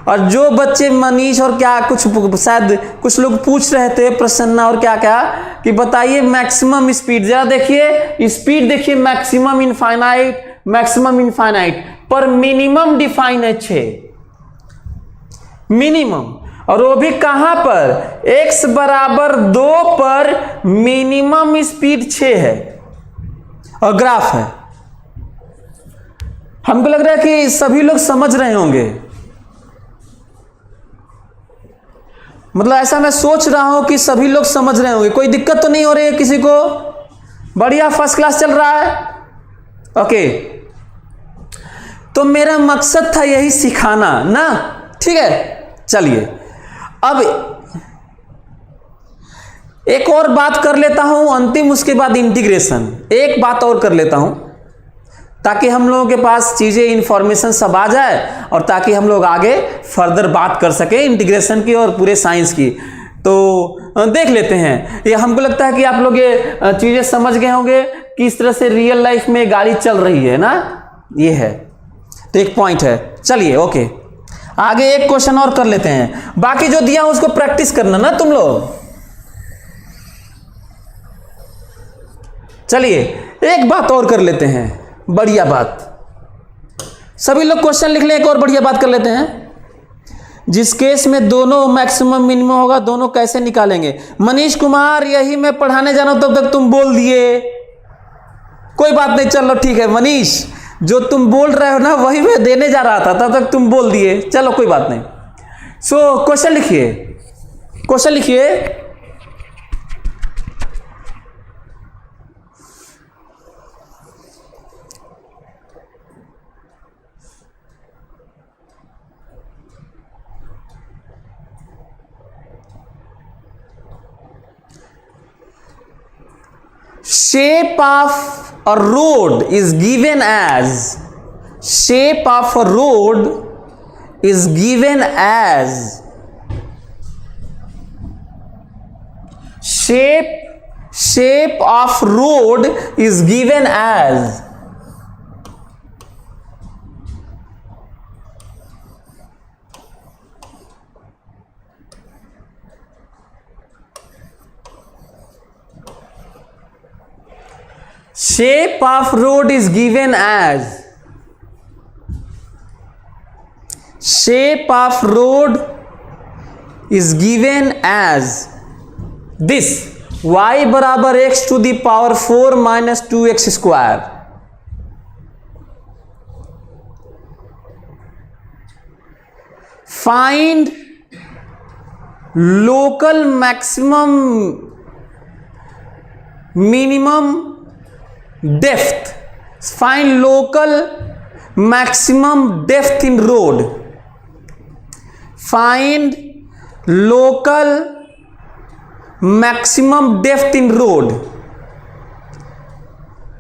और जो बच्चे मनीष और क्या कुछ शायद कुछ लोग पूछ रहे थे, प्रसन्ना और क्या क्या, कि बताइए मैक्सिमम स्पीड, जरा देखिए स्पीड, देखिए मैक्सिमम इनफाइनाइट पर मिनिमम डिफाइन है 6 मिनिमम, और वो भी कहां पर, x बराबर 2 पर मिनिमम स्पीड 6 है और ग्राफ है। हमको लग रहा है कि सभी लोग समझ रहे होंगे, मतलब ऐसा मैं सोच रहा हूं कि सभी लोग समझ रहे होंगे, कोई दिक्कत तो नहीं हो रही है किसी को, बढ़िया फर्स्ट क्लास चल रहा है। ओके, तो मेरा मकसद था यही सिखाना ना, ठीक है। चलिए अब एक और बात कर लेता हूं अंतिम, उसके बाद इंटीग्रेशन, एक बात और कर लेता हूं ताकि हम लोगों के पास चीजें इंफॉर्मेशन सब आ जाए, और ताकि हम लोग आगे फर्दर बात कर सके इंटीग्रेशन की और पूरे साइंस की। तो देख लेते हैं, ये हमको लगता है कि आप लोग ये चीजें समझ गए होंगे किस तरह से रियल लाइफ में गाड़ी चल रही है ना, ये है तो एक पॉइंट है। चलिए ओके, आगे एक क्वेश्चन और कर लेते हैं, बाकी जो दिया उसको प्रैक्टिस करना ना तुम लोग। चलिए एक बात और कर लेते हैं, बढ़िया बात, सभी लोग क्वेश्चन लिख लें, एक और बढ़िया बात कर लेते हैं। जिस केस में दोनों मैक्सिमम मिनिमम होगा, दोनों कैसे निकालेंगे? मनीष कुमार, यही मैं पढ़ाने जाना तब तक तुम बोल दिए, कोई बात नहीं, चलो ठीक है। मनीष, जो तुम बोल रहे हो ना वही मैं देने जा रहा था, तब तक तुम बोल दिए, चलो कोई बात नहीं। सो क्वेश्चन लिखिए, क्वेश्चन लिखिए। Shape of a road is given as, shape of a road is given as, shape of road is given as, shape of road is given as, shape of road is given as this, y बराबर x to the power 4 minus 2x square, find local maximum minimum depth, find local maximum depth in road, find local maximum depth in road,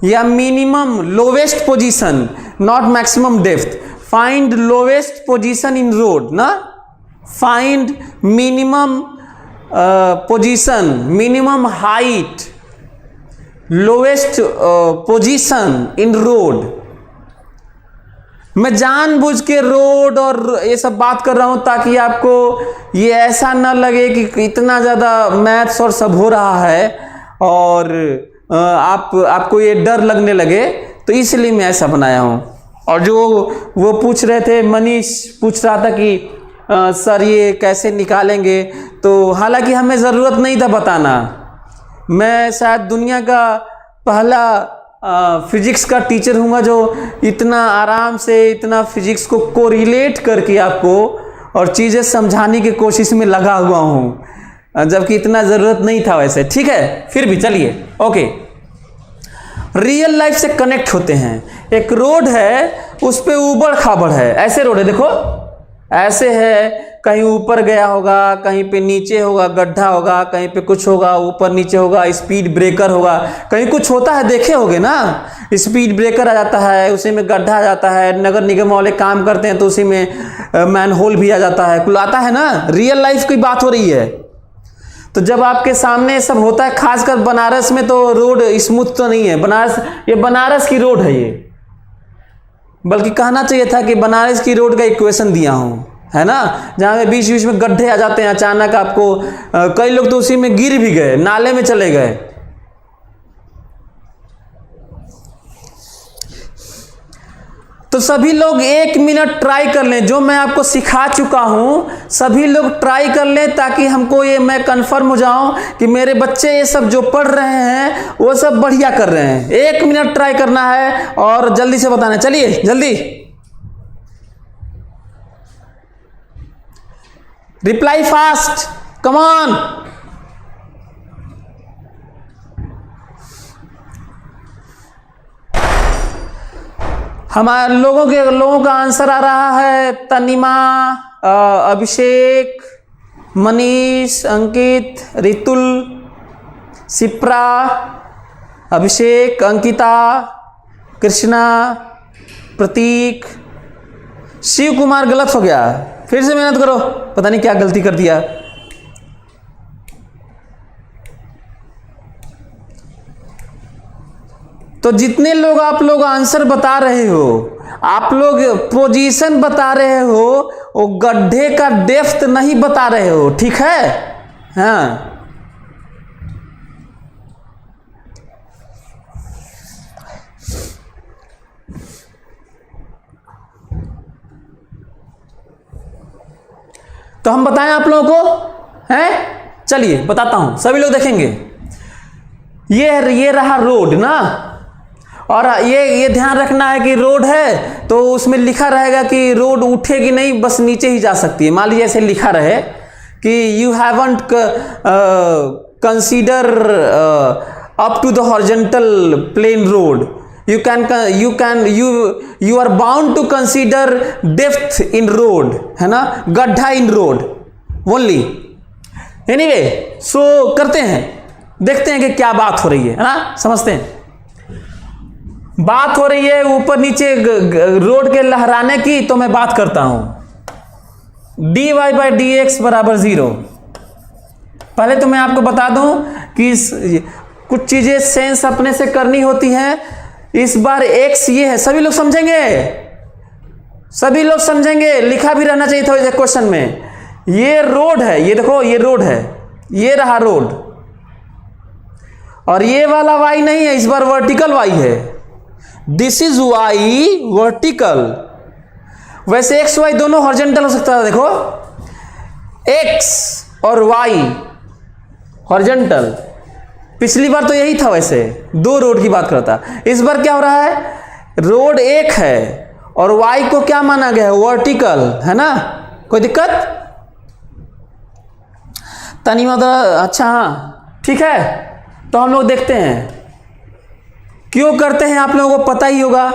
या minimum lowest position, not maximum depth, find lowest position in road ना, find minimum position, minimum height, lowest position in road. मैं जानबूझ के रोड और ये सब बात कर रहा हूं ताकि आपको ये ऐसा ना लगे कि इतना ज़्यादा मैथ्स और सब हो रहा है और आपको ये डर लगने लगे, तो इसलिए मैं ऐसा बनाया हूं। और जो वो पूछ रहे थे, मनीष पूछ रहा था कि सर ये कैसे निकालेंगे, तो हालांकि हमें ज़रूरत नहीं था बताना। मैं शायद दुनिया का पहला फिजिक्स का टीचर हूँगा जो इतना आराम से इतना फिजिक्स को कोरिलेट करके आपको और चीज़ें समझाने की कोशिश में लगा हुआ हूँ, जबकि इतना ज़रूरत नहीं था वैसे। ठीक है, फिर भी चलिए ओके, रियल लाइफ से कनेक्ट होते हैं। एक रोड है, उस पे ऊबड़ खाबड़ है, ऐसे रोड है, देखो ऐसे है, कहीं ऊपर गया होगा, कहीं पे नीचे होगा, गड्ढा होगा, कहीं पे कुछ होगा, ऊपर नीचे होगा, स्पीड ब्रेकर होगा, कहीं कुछ होता है, देखे होगे ना, स्पीड ब्रेकर आ जाता है, उसी में गड्ढा आ जाता है, नगर निगम वाले काम करते हैं तो उसी में मैन होल भी आ जाता है, कुल आता है ना। रियल लाइफ की बात हो रही है। तो जब आपके सामने सब होता है, खासकर बनारस में तो रोड स्मूथ तो नहीं है, ये बनारस की रोड है ये, बल्कि कहना चाहिए था कि बनारस की रोड का इक्वेशन दिया हूं, है ना, जहाँ पे बीच बीच में गड्ढे आ जाते हैं अचानक आपको, कई लोग तो उसी में गिर भी गए, नाले में चले गए। तो सभी लोग 1 मिनट ट्राई कर लें, जो मैं आपको सिखा चुका हूं सभी लोग ट्राई कर लें, ताकि हमको ये मैं कंफर्म हो जाऊं कि मेरे बच्चे ये सब जो पढ़ रहे हैं वो सब बढ़िया कर रहे हैं। 1 मिनट ट्राई करना है और जल्दी से बताना। चलिए जल्दी रिप्लाई फास्ट, कम ऑन। हमारे लोगों का आंसर आ रहा है तनिमा, अभिषेक, मनीष, अंकित, रितुल, सिप्रा, अभिषेक, अंकिता, कृष्णा, प्रतीक, शिव कुमार। गलत हो गया, फिर से मेहनत करो, पता नहीं क्या गलती कर दिया। तो जितने लोग आप लोग आंसर बता रहे हो, आप लोग पोजीशन बता रहे हो, वो गड्ढे का डेप्थ नहीं बता रहे हो, ठीक है। हाँ, तो हम बताएं आप लोगों को, हैं? चलिए बताता हूं, सभी लोग देखेंगे। ये रहा रोड ना, और ये ध्यान रखना है कि रोड है तो उसमें लिखा रहेगा कि रोड उठेगी नहीं, बस नीचे ही जा सकती है। मान लीजिए ऐसे लिखा रहे कि you haven't consider up to the horizontal plane road, you are bound to consider depth in road, है ना, गड्ढा इन रोड ओनली। एनीवे, सो करते हैं, देखते हैं कि क्या बात हो रही है ना, समझते हैं। बात हो रही है ऊपर नीचे रोड के लहराने की, तो मैं बात करता हूं dy/dx बराबर 0। पहले तो मैं आपको बता दूं कि कुछ चीजें सेंस अपने से करनी होती हैं। इस बार x ये है, सभी लोग समझेंगे, सभी लोग समझेंगे, लिखा भी रहना चाहिए था इस क्वेश्चन में। ये रोड है, ये देखो ये रोड है, ये रहा रोड, और ये वाला y नहीं है, इस बार वर्टिकल y है। This is y vertical. वैसे x y दोनों हॉरिजॉन्टल हो सकता है, देखो x और y हॉरिजॉन्टल। पिछली बार तो यही था, वैसे 2 रोड की बात करता। इस बार क्या हो रहा है, रोड एक है और y को क्या माना गया है, वर्टिकल, है ना, कोई दिक्कत? तनी मतलब अच्छा, हाँ ठीक है। तो हम लोग देखते हैं क्यों करते हैं, आप लोगों को पता ही होगा।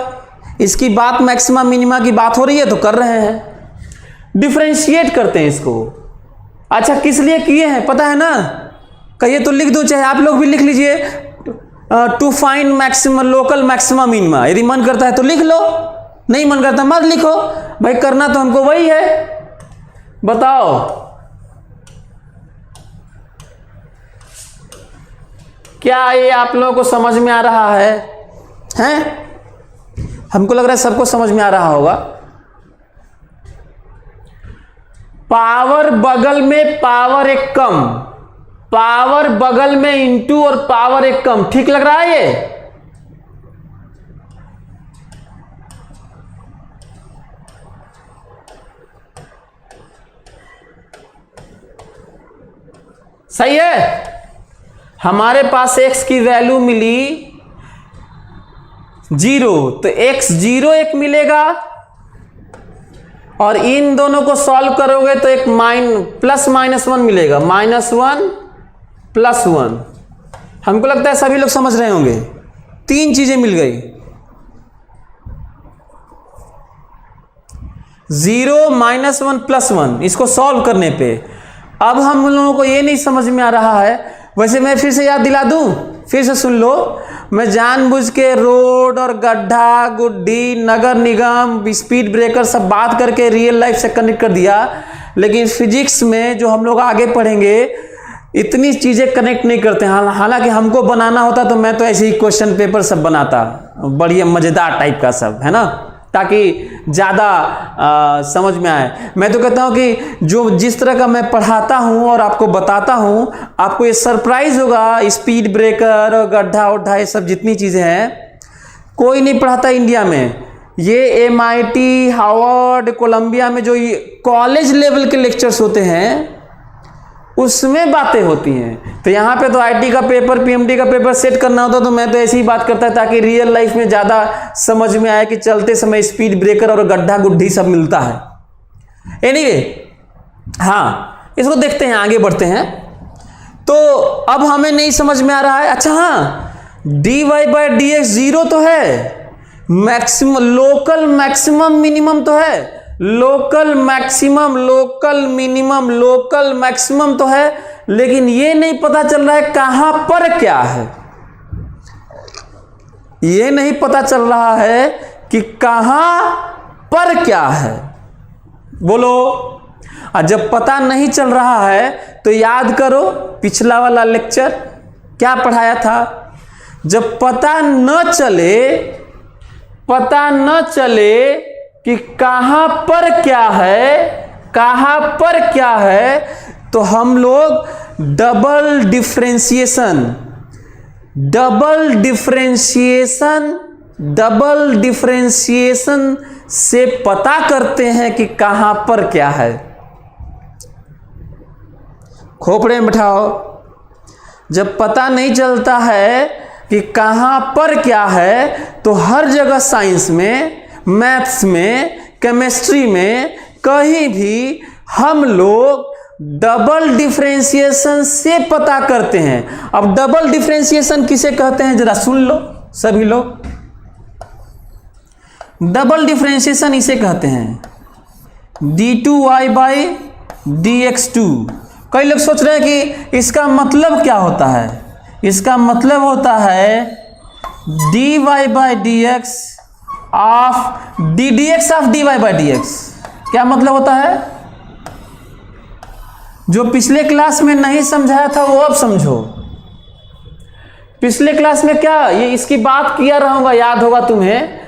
इसकी बात मैक्सिमा मिनिमा की बात हो रही है तो कर रहे हैं, डिफरेंशिएट करते हैं इसको। अच्छा किस लिए किए हैं पता है ना? कहिए तो लिख दो, चाहे आप लोग भी लिख लीजिए, to find maximum local maxima minima. यदि मन करता है तो लिख लो, नहीं मन करता मत लिखो भाई, करना तो हमको वही है। बताओ क्या ये आप लोगों को समझ में आ रहा है? हैं? हमको लग रहा है सबको समझ में आ रहा होगा। पावर बगल में पावर एक कम, पावर बगल में इंटू और पावर एक कम, ठीक लग रहा है ये? सही है। हमारे पास x की वैल्यू मिली 0, तो x 0 एक मिलेगा, और इन दोनों को सॉल्व करोगे तो एक प्लस माइनस 1 मिलेगा, -1 +1। हमको लगता है सभी लोग समझ रहे होंगे। 3 चीजें मिल गई, 0 -1 +1, इसको सॉल्व करने पे। अब हम लोगों को ये नहीं समझ में आ रहा है, वैसे मैं फिर से याद दिला दूं, फिर से सुन लो। मैं जानबूझ के रोड और गड्ढा गुड्डी नगर निगम स्पीड ब्रेकर सब बात करके रियल लाइफ से कनेक्ट कर दिया, लेकिन फिजिक्स में जो हम लोग आगे पढ़ेंगे इतनी चीजें कनेक्ट नहीं करते। हालांकि हमको बनाना होता तो मैं तो ऐसे ही क्वेश्चन पेपर सब बनाता, बढ़िया मजेदार टाइप का सब, है ना, ताकि ज़्यादा समझ में आए। मैं तो कहता हूँ कि जो जिस तरह का मैं पढ़ाता हूँ और आपको बताता हूँ, आपको ये सरप्राइज होगा। स्पीड ब्रेकर और गड्ढा उड्ढा ये सब जितनी चीज़ें हैं कोई नहीं पढ़ाता इंडिया में। ये MIT, हार्वर्ड, कोलंबिया में जो कॉलेज लेवल के लेक्चर्स होते हैं उसमें बातें होती हैं। तो यहाँ पे तो IT का पेपर, PMD का पेपर सेट करना होता, तो मैं तो ऐसी ही बात करता ताकि रियल लाइफ में ज़्यादा समझ में आए कि चलते समय स्पीड ब्रेकर और गड्ढा गुड्ढी सब मिलता है। एनीवे, हाँ इसको देखते हैं, आगे बढ़ते हैं। तो अब हमें नहीं समझ में आ रहा है। अच्छा हाँ, dy/dx 0 तो है, मैक्सिमम लोकल मैक्सिमम मिनिमम तो है, local maximum local minimum local maximum तो है, लेकिन ये नहीं पता चल रहा है कहां पर क्या है। ये नहीं पता चल रहा है कि कहां पर क्या है। बोलो। और जब पता नहीं चल रहा है तो याद करो पिछला वाला लेक्चर क्या पढ़ाया था। जब पता न चले कि कहां पर क्या है, कहां पर क्या है, तो हम लोग डबल डिफरेंशिएशन से पता करते हैं कि कहां पर क्या है। खोपड़े में बैठाओ। जब पता नहीं चलता है कि कहां पर क्या है, तो हर जगह साइंस में, मैथ्स में, केमिस्ट्री में, कहीं भी हम लोग डबल डिफरेंशिएशन से पता करते हैं। अब डबल डिफरेंशिएशन किसे कहते हैं जरा सुन लो सभी लोग। डबल डिफरेंशिएशन इसे कहते हैं d2y/dx2। कई लोग सोच रहे हैं कि इसका मतलब क्या होता है। इसका मतलब होता है dy/dx of dx of dy/dx। क्या मतलब होता है? जो पिछले क्लास में नहीं समझाया था वो अब समझो। पिछले क्लास में क्या ये इसकी बात किया रहूंगा, याद होगा तुम्हें,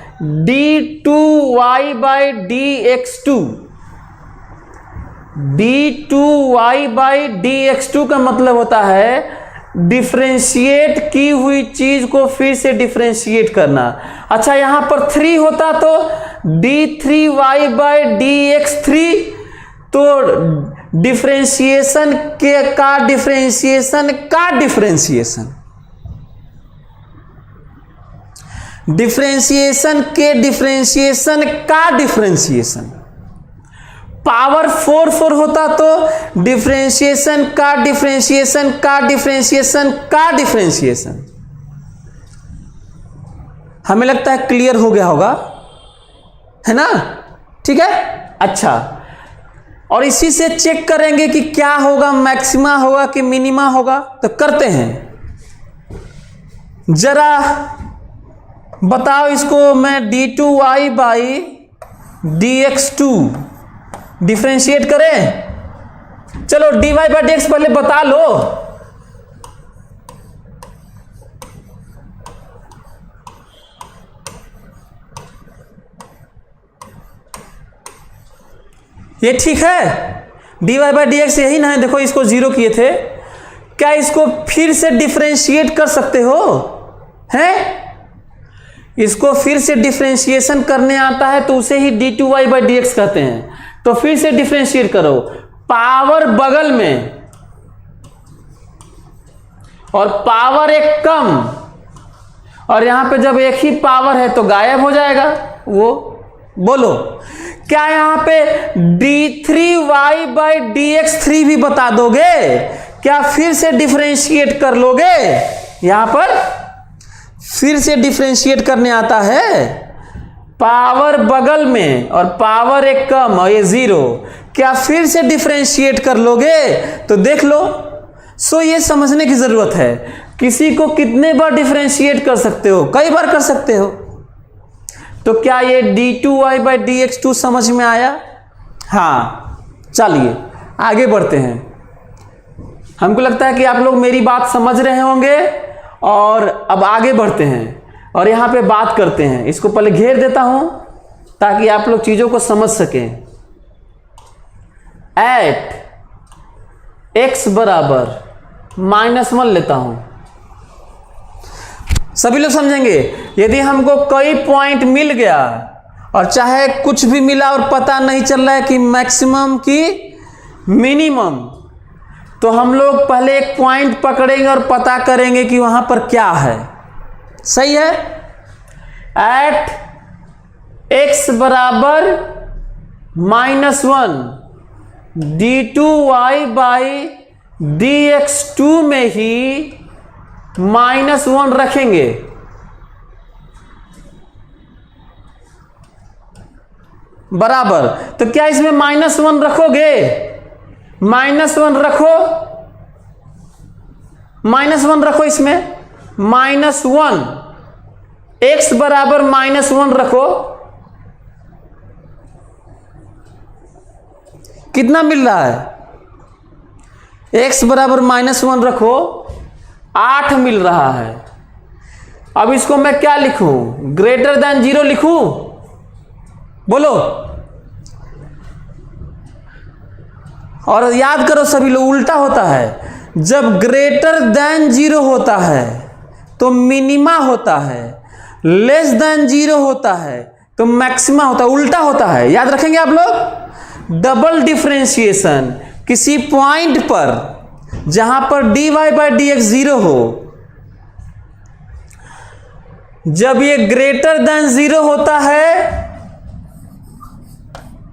d2y/dx2। d2y/dx2 का मतलब होता है डिफरेंशिएट की हुई चीज को फिर से डिफरेंशिएट करना। अच्छा यहां पर 3 होता तो d3y/dx3, तो डिफरेंशिएशन का डिफरेंशिएशन डिफरेंशिएशन के डिफरेंशिएशन का डिफरेंशिएशन पावर 4 होता तो डिफरेंशिएशन का डिफरेंशिएशन का डिफरेंशिएशन का डिफरेंशिएशन। हमें लगता है क्लियर हो गया होगा, है ना? ठीक है, अच्छा। और इसी से चेक करेंगे कि क्या होगा, मैक्सिमा होगा कि मिनिमा होगा। तो करते हैं, जरा बताओ इसको। मैं d2y बाई dx2 डिफ्रेंशिएट करें। चलो dy बाई dx पहले बता लो। ये ठीक है, dy बाई dx यही ना है। देखो इसको जीरो किए थे, क्या इसको फिर से डिफ्रेंशिएट कर सकते हो? हैं? इसको फिर से डिफरेंशिएशन करने आता है तो उसे ही d2y बाई dx कहते हैं। तो फिर से डिफरेंशिएट करो, पावर बगल में और पावर एक कम, और यहां पे जब एक ही पावर है तो गायब हो जाएगा वो। बोलो, क्या यहां पे d3y बाई dx3 भी बता दोगे? क्या फिर से डिफरेंशिएट कर लोगे? यहां पर फिर से डिफरेंशिएट करने आता है, पावर बगल में और पावर एक कम और ये जीरो। क्या फिर से डिफरेंशिएट कर लोगे? तो देख लो। सो ये समझने की जरूरत है, किसी को कितने बार डिफरेंशिएट कर सकते हो? कई बार कर सकते हो। तो क्या ये d2y बाई dx2 समझ में आया? हाँ, चलिए आगे बढ़ते हैं। हमको लगता है कि आप लोग मेरी बात समझ रहे होंगे, और अब आगे बढ़ते हैं और यहां पे बात करते हैं। इसको पहले घेर देता हूं ताकि आप लोग चीजों को समझ सकें। एट x बराबर -1 लेता हूं। सभी लोग समझेंगे, यदि हमको कोई पॉइंट मिल गया और चाहे कुछ भी मिला और पता नहीं चल रहा है कि मैक्सिमम की मिनिमम, तो हम लोग पहले एक पॉइंट पकड़ेंगे और पता करेंगे कि वहां पर क्या है। सही है? एट x बराबर -1 d2y बाई dx2 में ही -1 रखेंगे। बराबर, तो क्या इसमें -1 रखोगे? -1 रखो, -1 रखो इसमें। -1 x बराबर -1 रखो। कितना मिल रहा है? x बराबर -1 रखो, 8 मिल रहा है। अब इसको मैं क्या लिखूं? ग्रेटर देन 0 लिखूं? बोलो। और याद करो सभी लोग, उल्टा होता है। जब ग्रेटर देन 0 होता है तो मिनिमा होता है, लेस देन 0 होता है तो मैक्सिमा होता है। उल्टा होता है, याद रखेंगे आप लोग। डबल डिफरेंशिएशन किसी पॉइंट पर जहां पर dy बाई dx 0 हो, जब ये ग्रेटर देन 0 होता है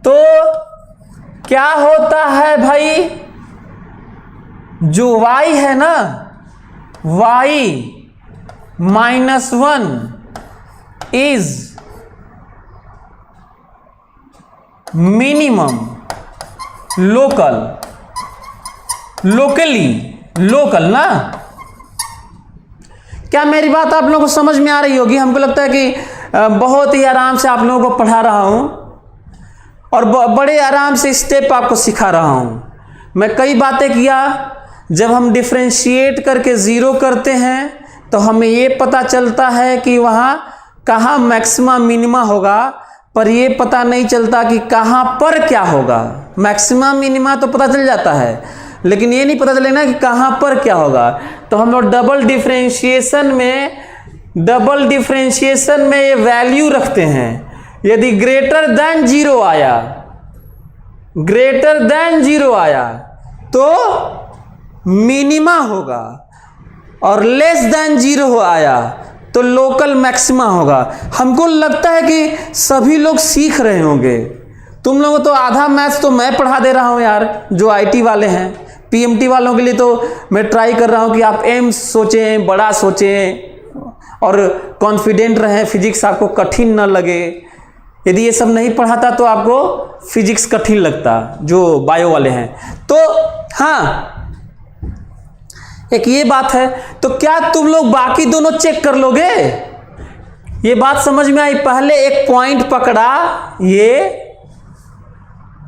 तो क्या होता है भाई? जो y है ना, y -1 इज मिनिमम लोकल ना। क्या मेरी बात आप लोगों को समझ में आ रही होगी? हमको लगता है कि बहुत ही आराम से आप लोगों को पढ़ा रहा हूं और बड़े आराम से स्टेप आपको सिखा रहा हूं। मैं कई बातें किया, जब हम डिफरेंशिएट करके 0 करते हैं तो हमें ये पता चलता है कि वहाँ कहाँ मैक्सिमा मिनिमा होगा, पर ये पता नहीं चलता कि कहाँ पर क्या होगा। मैक्सिमा मिनिमा तो पता चल जाता है, लेकिन ये नहीं पता चलेगा कि कहाँ पर क्या होगा। तो हम लोग डबल डिफरेंशिएशन में ये वैल्यू रखते हैं। यदि ग्रेटर देन 0 आया तो मिनिमा होगा, और लेस देन 0 आया तो लोकल मैक्सिमा होगा। हमको लगता है कि सभी लोग सीख रहे होंगे, तुम लोगों तो आधा मैथ्स तो मैं पढ़ा दे रहा हूँ यार, जो आईटी वाले हैं। पीएमटी वालों के लिए तो मैं ट्राई कर रहा हूँ कि आप एम्स सोचें, बड़ा सोचें और कॉन्फिडेंट रहें, फिजिक्स आपको कठिन न लगे। यदि ये सब नहीं पढ़ाता तो आपको फिजिक्स कठिन लगता, जो बायो वाले हैं। तो हाँ, एक ये बात है। तो क्या तुम लोग बाकी दोनों चेक कर लोगे? ये बात समझ में आई? पहले एक पॉइंट पकड़ा, ये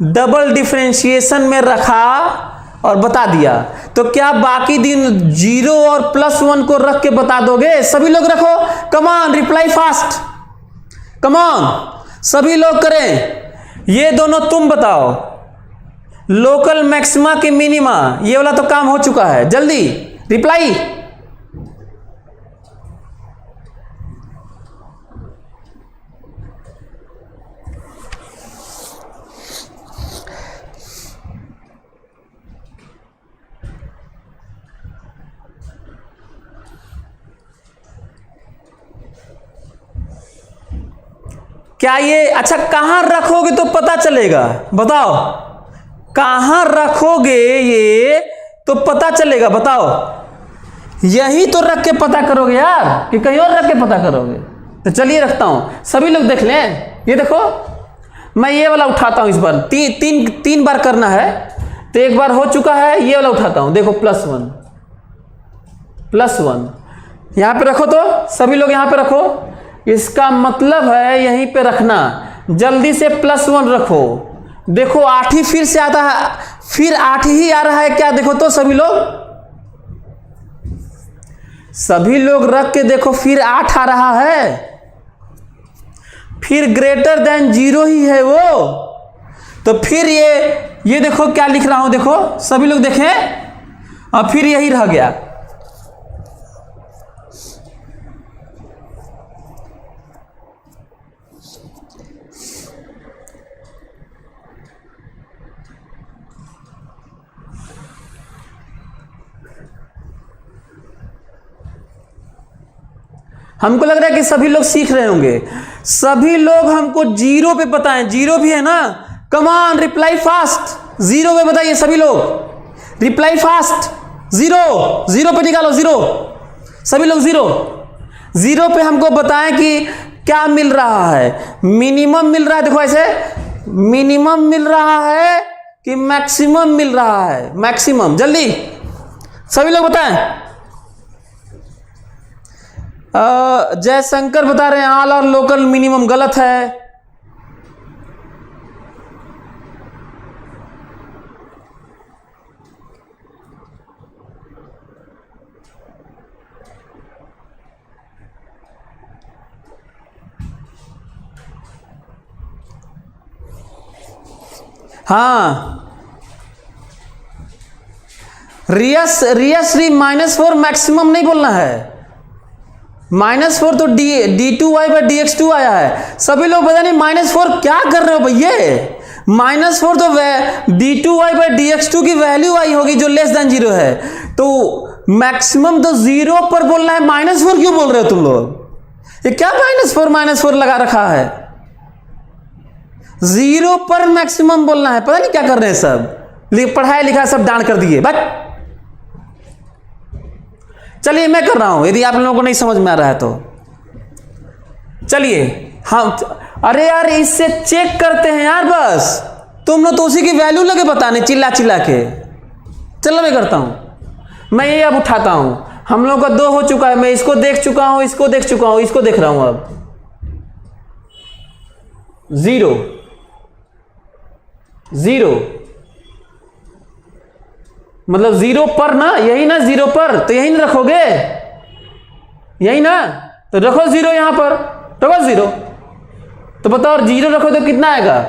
डबल डिफरेंशिएशन में रखा और बता दिया। तो क्या बाकी दिन 0 और +1 को रख के बता दोगे? सभी लोग रखो, come on, reply fast, come on, सभी लोग करें। ये दोनों तुम बताओ, लोकल मैक्सिमा के मिनिमा, ये वाला तो काम हो चुका है, जल्दी रिप्लाई। क्या ये अच्छा कहां रखोगे तो पता चलेगा? बताओ कहां रखोगे ये तो पता चलेगा, बताओ। यही तो रख के पता करोगे यार, कि कहीं और रख के पता करोगे? तो चलिए रखता हूं, सभी लोग देख लें। ये देखो, मैं ये वाला उठाता हूं इस बार, तीन बार करना है। तो एक बार हो चुका है, ये वाला उठाता हूं, देखो +1 यहां पे रखो। तो सभी लोग यहां पे रखो, इसका मतलब है यहीं पे रखना। जल्दी से +1 रखो। देखो 8 ही फिर से आता है, फिर 8 ही आ रहा है क्या? देखो तो सभी लोग रख के देखो, फिर 8 आ रहा है, फिर ग्रेटर देन 0 ही है वो। तो फिर ये देखो क्या लिख रहा हूं, देखो सभी लोग देखें, और फिर यही रह गया। हमको लग रहा है कि सभी लोग सीख रहे होंगे। सभी लोग हमको 0 पे बताएं, 0 भी है ना? कम ऑन, रिप्लाई फास्ट, 0 पे बताइए सभी लोग, रिप्लाई फास्ट। 0 पे निकालो, 0, सभी लोग 0 पे हमको बताएं कि क्या मिल रहा है। मिनिमम मिल रहा है, देखो ऐसे, मिनिमम मिल रहा है कि मैक्सिमम मिल रहा है? मैक्सिमम, जल्दी सभी लोग बताएं। जयशंकर बता रहे हैं ऑल और लोकल मिनिमम, गलत है। हाँ, रियश्री -4 मैक्सिमम नहीं बोलना है। -4 तो d2y/dx2 आया है। सभी लोग पता नहीं -4 क्या कर रहे हो भैया? -4 तो d2y/dx2 की वैल्यू आई होगी जो <0 है। तो मैक्सिमम तो 0 पर बोलना है, -4 क्यों बोल रहे हो तुम लोग? ये क्या -4 लगा रखा है? 0 पर मैक्सिमम बोलना है, पता नहीं क्या कर रहे हैं सब, पढ़ाया लिखा सब डांट कर दिए। बट चलिए मैं कर रहा हूं, यदि आप लोगों को नहीं समझ में आ रहा है तो चलिए हम, अरे यार इससे चेक करते हैं यार, बस तुम लोग तो उसी की वैल्यू लगे बताने चिल्ला चिल्ला के। चलो मैं करता हूं, मैं ये अब उठाता हूं। हम लोगों का 2 हो चुका है, मैं इसको देख चुका हूं, इसको देख चुका हूं, इसको देख रहा हूं। अब 0 मतलब 0 पर ना, यही ना 0 पर, तो यही ना रखोगे, यही ना, तो रखो 0 यहां पर, रखो 0। तो बताओ 0 रखो तो कितना आएगा?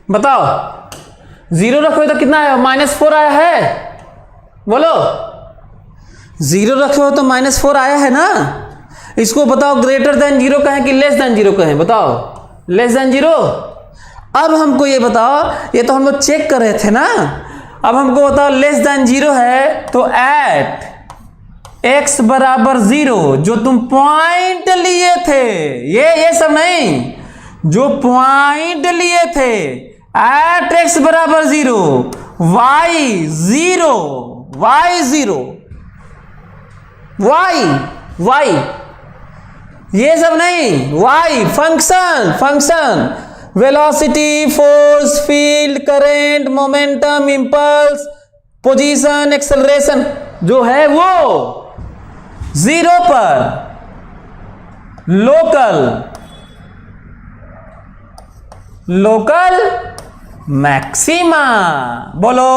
बताओ 0 रखो तो कितना आया? -4 आया है, बोलो। 0 रखे हो तो -4 आया है ना? इसको बताओ ग्रेटर देन 0 कहें कि लेस देन 0 कहें? बताओ लेस देन 0। अब हमको ये बताओ, ये तो हम लोग चेक कर रहे थे ना, अब हमको बताओ लेस देन 0 है तो x बराबर 0, जो तुम पॉइंट लिए थे, ये सब नहीं, जो पॉइंट लिए थे, एट x बराबर 0, y 0, y ये सब नहीं, y function velocity, force, field, current, momentum, impulse, position, acceleration जो है वो 0 पर लोकल मैक्सिमा। बोलो।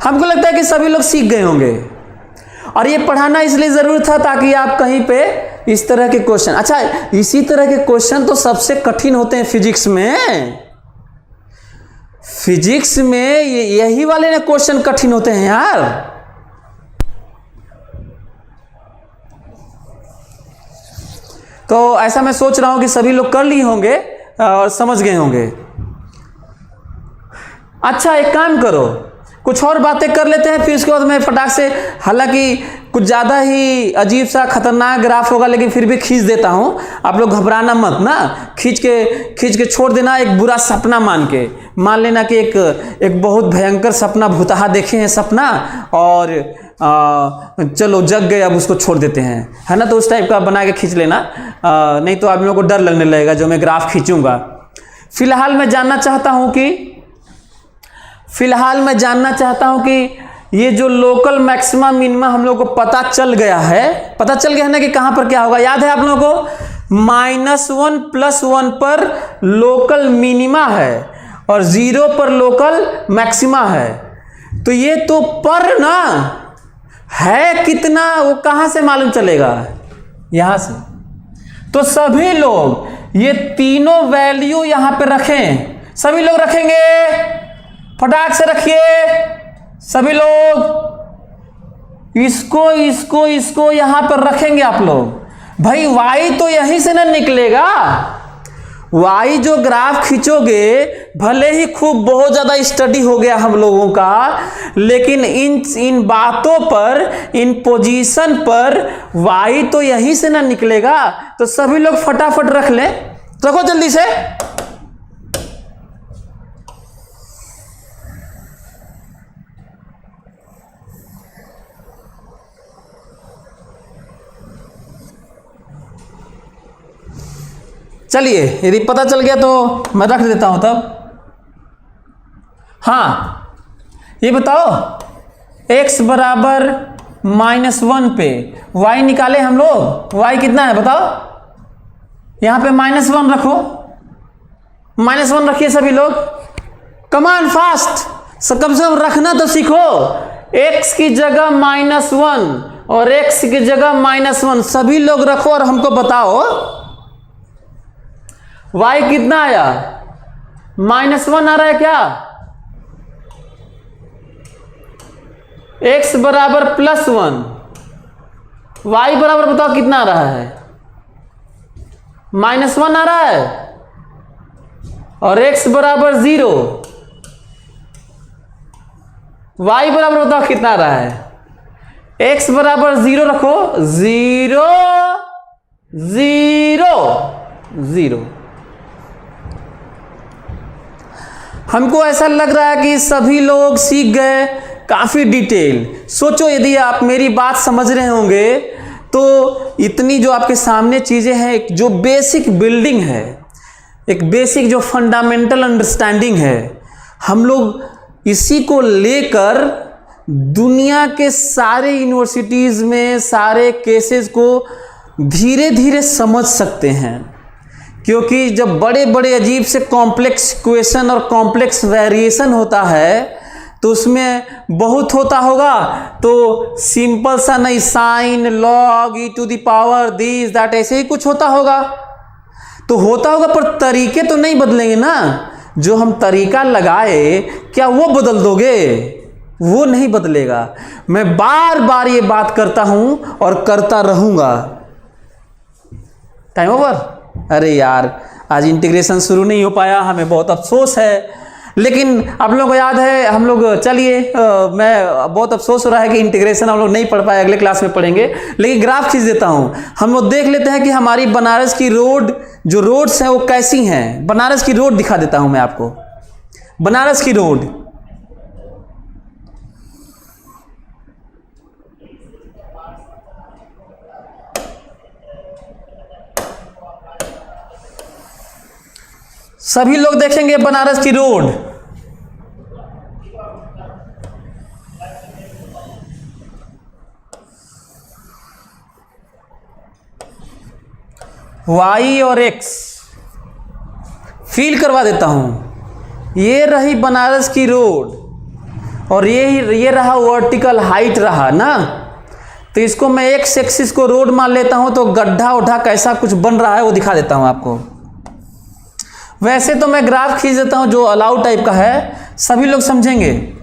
हमको लगता है कि सभी लोग सीख गए होंगे, और ये पढ़ाना इसलिए जरूरी था ताकि आप कहीं पे इस तरह के क्वेश्चन, अच्छा इसी तरह के क्वेश्चन तो सबसे कठिन होते हैं फिजिक्स में यही वाले ना क्वेश्चन कठिन होते हैं यार। तो ऐसा मैं सोच रहा हूं कि सभी लोग कर लिए होंगे और समझ गए होंगे। अच्छा एक काम करो, कुछ और बातें कर लेते हैं, फिर उसके बाद मैं फटाक से, हालांकि कुछ ज़्यादा ही अजीब सा खतरनाक ग्राफ होगा लेकिन फिर भी खींच देता हूँ, आप लोग घबराना मत ना, खींच के छोड़ देना एक बुरा सपना मान लेना कि एक बहुत भयंकर सपना, भूतहा देखे हैं सपना और चलो जग गए, अब उसको छोड़ देते हैं, है ना, तो उस टाइप का बना के खींच लेना, नहीं तो आप लोगों को डर लगने लगेगा जो मैं ग्राफ खींचूंगा। फिलहाल मैं जानना चाहता हूं कि ये जो लोकल मैक्सिमा मिनिमा हम लोग को पता चल गया है ना कि कहां पर क्या होगा। याद है आप लोगों को, -1 + 1 पर लोकल मिनिमा है और 0 पर लोकल मैक्सिमा है। तो ये तो पर ना है कितना, वो कहां से मालूम चलेगा, यहां से। तो सभी लोग ये तीनों वैल्यू यहां पे रखें, सभी लोग रखेंगे, फटाक से रखिए सभी लोग, इसको यहां पर रखेंगे आप लोग। भाई y तो यहीं से ना निकलेगा, y जो ग्राफ खींचोगे, भले ही खूब बहुत ज्यादा स्टडी हो गया हम लोगों का, लेकिन इन बातों पर, इन पोजीशन पर y तो यहीं से ना निकलेगा। तो सभी लोग फटाफट रख लें, रखो जल्दी से। चलिए यदि पता चल गया तो मैं रख देता हूं तब। हाँ ये बताओ, x बराबर -1 पे y निकाले हम लोग, y कितना है बताओ, यहां पे -1 रखो, -1 रखिए सभी लोग, कमान फास्ट, कम से कम रखना तो सीखो। x की जगह -1 और x की जगह -1 सभी लोग रखो और हमको बताओ y कितना आया, -1 आ रहा है क्या, x बराबर +1, y बराबर बताओ कितना आ रहा है, -1 आ रहा है, और x बराबर 0, y बराबर बताओ कितना आ रहा है, x बराबर 0 रखो, 0 0 0। हमको ऐसा लग रहा है कि सभी लोग सीख गए काफी डिटेल। सोचो यदि आप मेरी बात समझ रहे होंगे तो इतनी जो आपके सामने चीजें हैं, जो बेसिक बिल्डिंग है, एक बेसिक जो फंडामेंटल अंडरस्टैंडिंग है, हम लोग इसी को लेकर दुनिया के सारे यूनिवर्सिटीज में सारे केसेस को धीरे धीरे समझ सकते हैं। क्योंकि जब बड़े बड़े अजीब से कॉम्प्लेक्स इक्वेशन और कॉम्प्लेक्स वेरिएशन होता है तो उसमें बहुत होता होगा, तो सिंपल सा नहीं, sign log e⁻ this that ऐसे ही कुछ होता होगा, तो होता होगा, पर तरीके तो नहीं बदलेंगे ना। जो हम तरीका लगाए क्या वो बदल दोगे, वो नहीं बदलेगा। मैं बार बार ये बात करता हूं और करता रहूंगा। Time over. अरे यार आज इंटीग्रेशन शुरू नहीं हो पाया, हमें बहुत अफसोस है। लेकिन आप लोगों को याद है हम लोग, चलिए मैं बहुत अफसोस हो रहा है कि इंटीग्रेशन हम लोग नहीं पढ़ पाए, अगले क्लास में पढ़ेंगे, लेकिन ग्राफ खींच देता हूं। हम लोग देख लेते हैं कि हमारी बनारस की रोड, जो रोड्स हैं वो कैसी हैं। बनारस की रोड दिखा देता हूं मैं आपको। बनारस की रोड, सभी लोग देखेंगे बनारस की रोड। Y और X फील करवा देता हूं। ये रही बनारस की रोड और ये रहा वर्टिकल हाइट रहा ना, तो इसको मैं X एक्सिस को रोड मान लेता हूं, तो गड्ढा उड्ढा कैसा कुछ बन रहा है वो दिखा देता हूं आपको। वैसे तो मैं ग्राफ खींच देता हूं जो अलाउ टाइप का है, सभी लोग समझेंगे।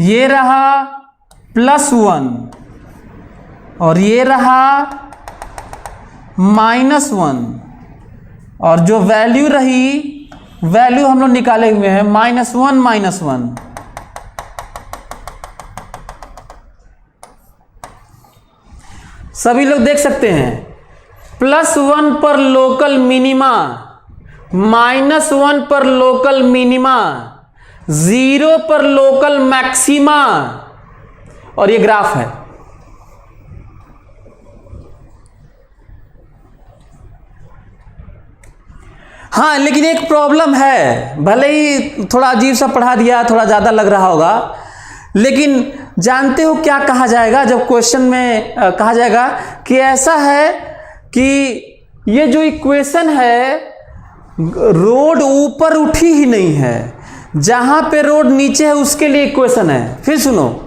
ये रहा +1 और ये रहा -1 और जो वैल्यू रही, वैल्यू हम लोग निकाले हुए हैं -1 -1। सभी लोग देख सकते हैं +1 पर लोकल मिनिमा, -1 पर लोकल मिनिमा, 0 पर लोकल मैक्सिमा, और ये ग्राफ है। हाँ, लेकिन एक प्रॉब्लम है, भले ही थोड़ा अजीब सा पढ़ा दिया, थोड़ा ज़्यादा लग रहा होगा, लेकिन जानते हो क्या कहा जाएगा जब क्वेश्चन में कहा जाएगा कि ऐसा है कि ये जो इक्वेशन है, रोड ऊपर उठी ही नहीं है, जहां पे रोड नीचे है उसके लिए इक्वेशन है। फिर सुनो,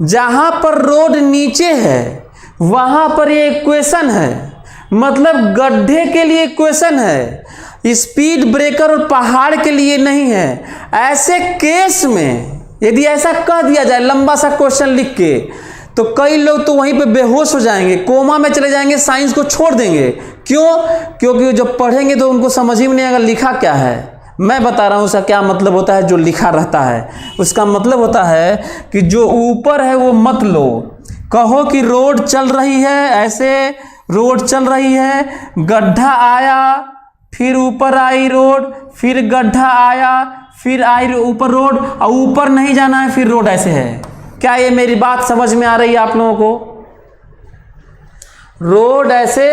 जहां पर रोड नीचे है वहां पर ये इक्वेशन है, मतलब गड्ढे के लिए इक्वेशन है, स्पीड ब्रेकर और पहाड़ के लिए नहीं है। ऐसे केस में यदि ऐसा कह दिया जाए लंबा सा क्वेश्चन लिख के, तो कई लोग तो वहीं पे बेहोश हो जाएंगे, कोमा में चले जाएंगे, साइंस को छोड़ देंगे। क्यों? क्योंकि जब पढ़ेंगे तो उनको समझ ही में नहीं आएगा लिखा क्या है। मैं बता रहा हूं उसका क्या मतलब होता है। जो लिखा रहता है उसका मतलब होता है कि जो ऊपर है वो मत लो, कहो कि रोड चल रही है, ऐसे रोड चल रही है, गड्ढा आया, फिर ऊपर आई रोड, फिर गड्ढा आया, फिर आई ऊपर रोड, और ऊपर नहीं जाना है, फिर रोड ऐसे है। क्या ये मेरी बात समझ में आ रही है आप लोगों को? रोड ऐसे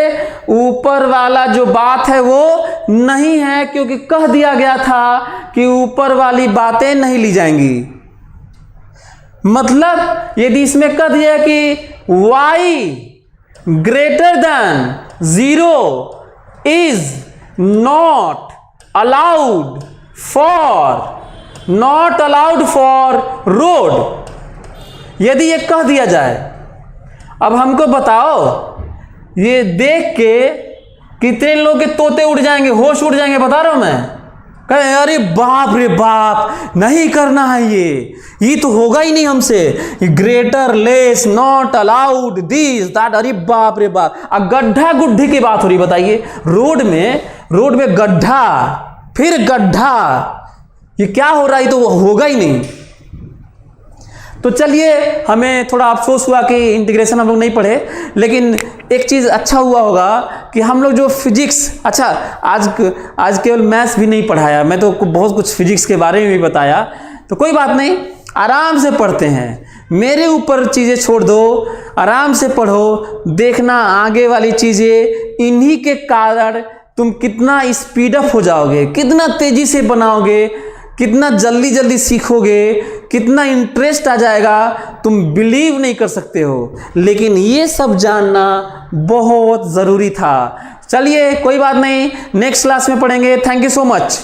ऊपर वाला जो बात है वो नहीं है, क्योंकि कह दिया गया था कि ऊपर वाली बातें नहीं ली जाएंगी। मतलब यदि इसमें कह दिया कि y greater than 0 is not allowed for road, यदि ये कह दिया जाए, अब हमको बताओ, ये देख के कितने लोग के तोते उड़ जाएंगे, होश उड़ जाएंगे, बता रहा हूं मैं। कहे अरे बाप रे बाप, नहीं करना है ये तो होगा ही नहीं हमसे, greater less not allowed this that, अरे बाप रे बाप। अब गड्ढा गुड्ढे की बात हो रही, बताइए रोड में गड्ढा, फिर गड्ढा, ये क्या हो रहा है? तो होगा ही नहीं। तो चलिए, हमें थोड़ा अफसोस हुआ कि इंटीग्रेशन हम लोग नहीं पढ़े, लेकिन एक चीज़ अच्छा हुआ होगा कि हम लोग जो फिजिक्स, अच्छा आज केवल मैथ्स भी नहीं पढ़ाया, मैं तो बहुत कुछ फिजिक्स के बारे में भी बताया, तो कोई बात नहीं, आराम से पढ़ते हैं, मेरे ऊपर चीज़ें छोड़ दो, आराम से पढ़ो, देखना आगे वाली चीज़ें, इन्हीं के कारण तुम कितना स्पीडअप हो जाओगे, कितना तेज़ी से बनाओगे, कितना जल्दी जल्दी सीखोगे, कितना इंटरेस्ट आ जाएगा, तुम बिलीव नहीं कर सकते हो। लेकिन ये सब जानना बहुत ज़रूरी था। चलिए कोई बात नहीं, नेक्स्ट क्लास में पढ़ेंगे। Thank you so much.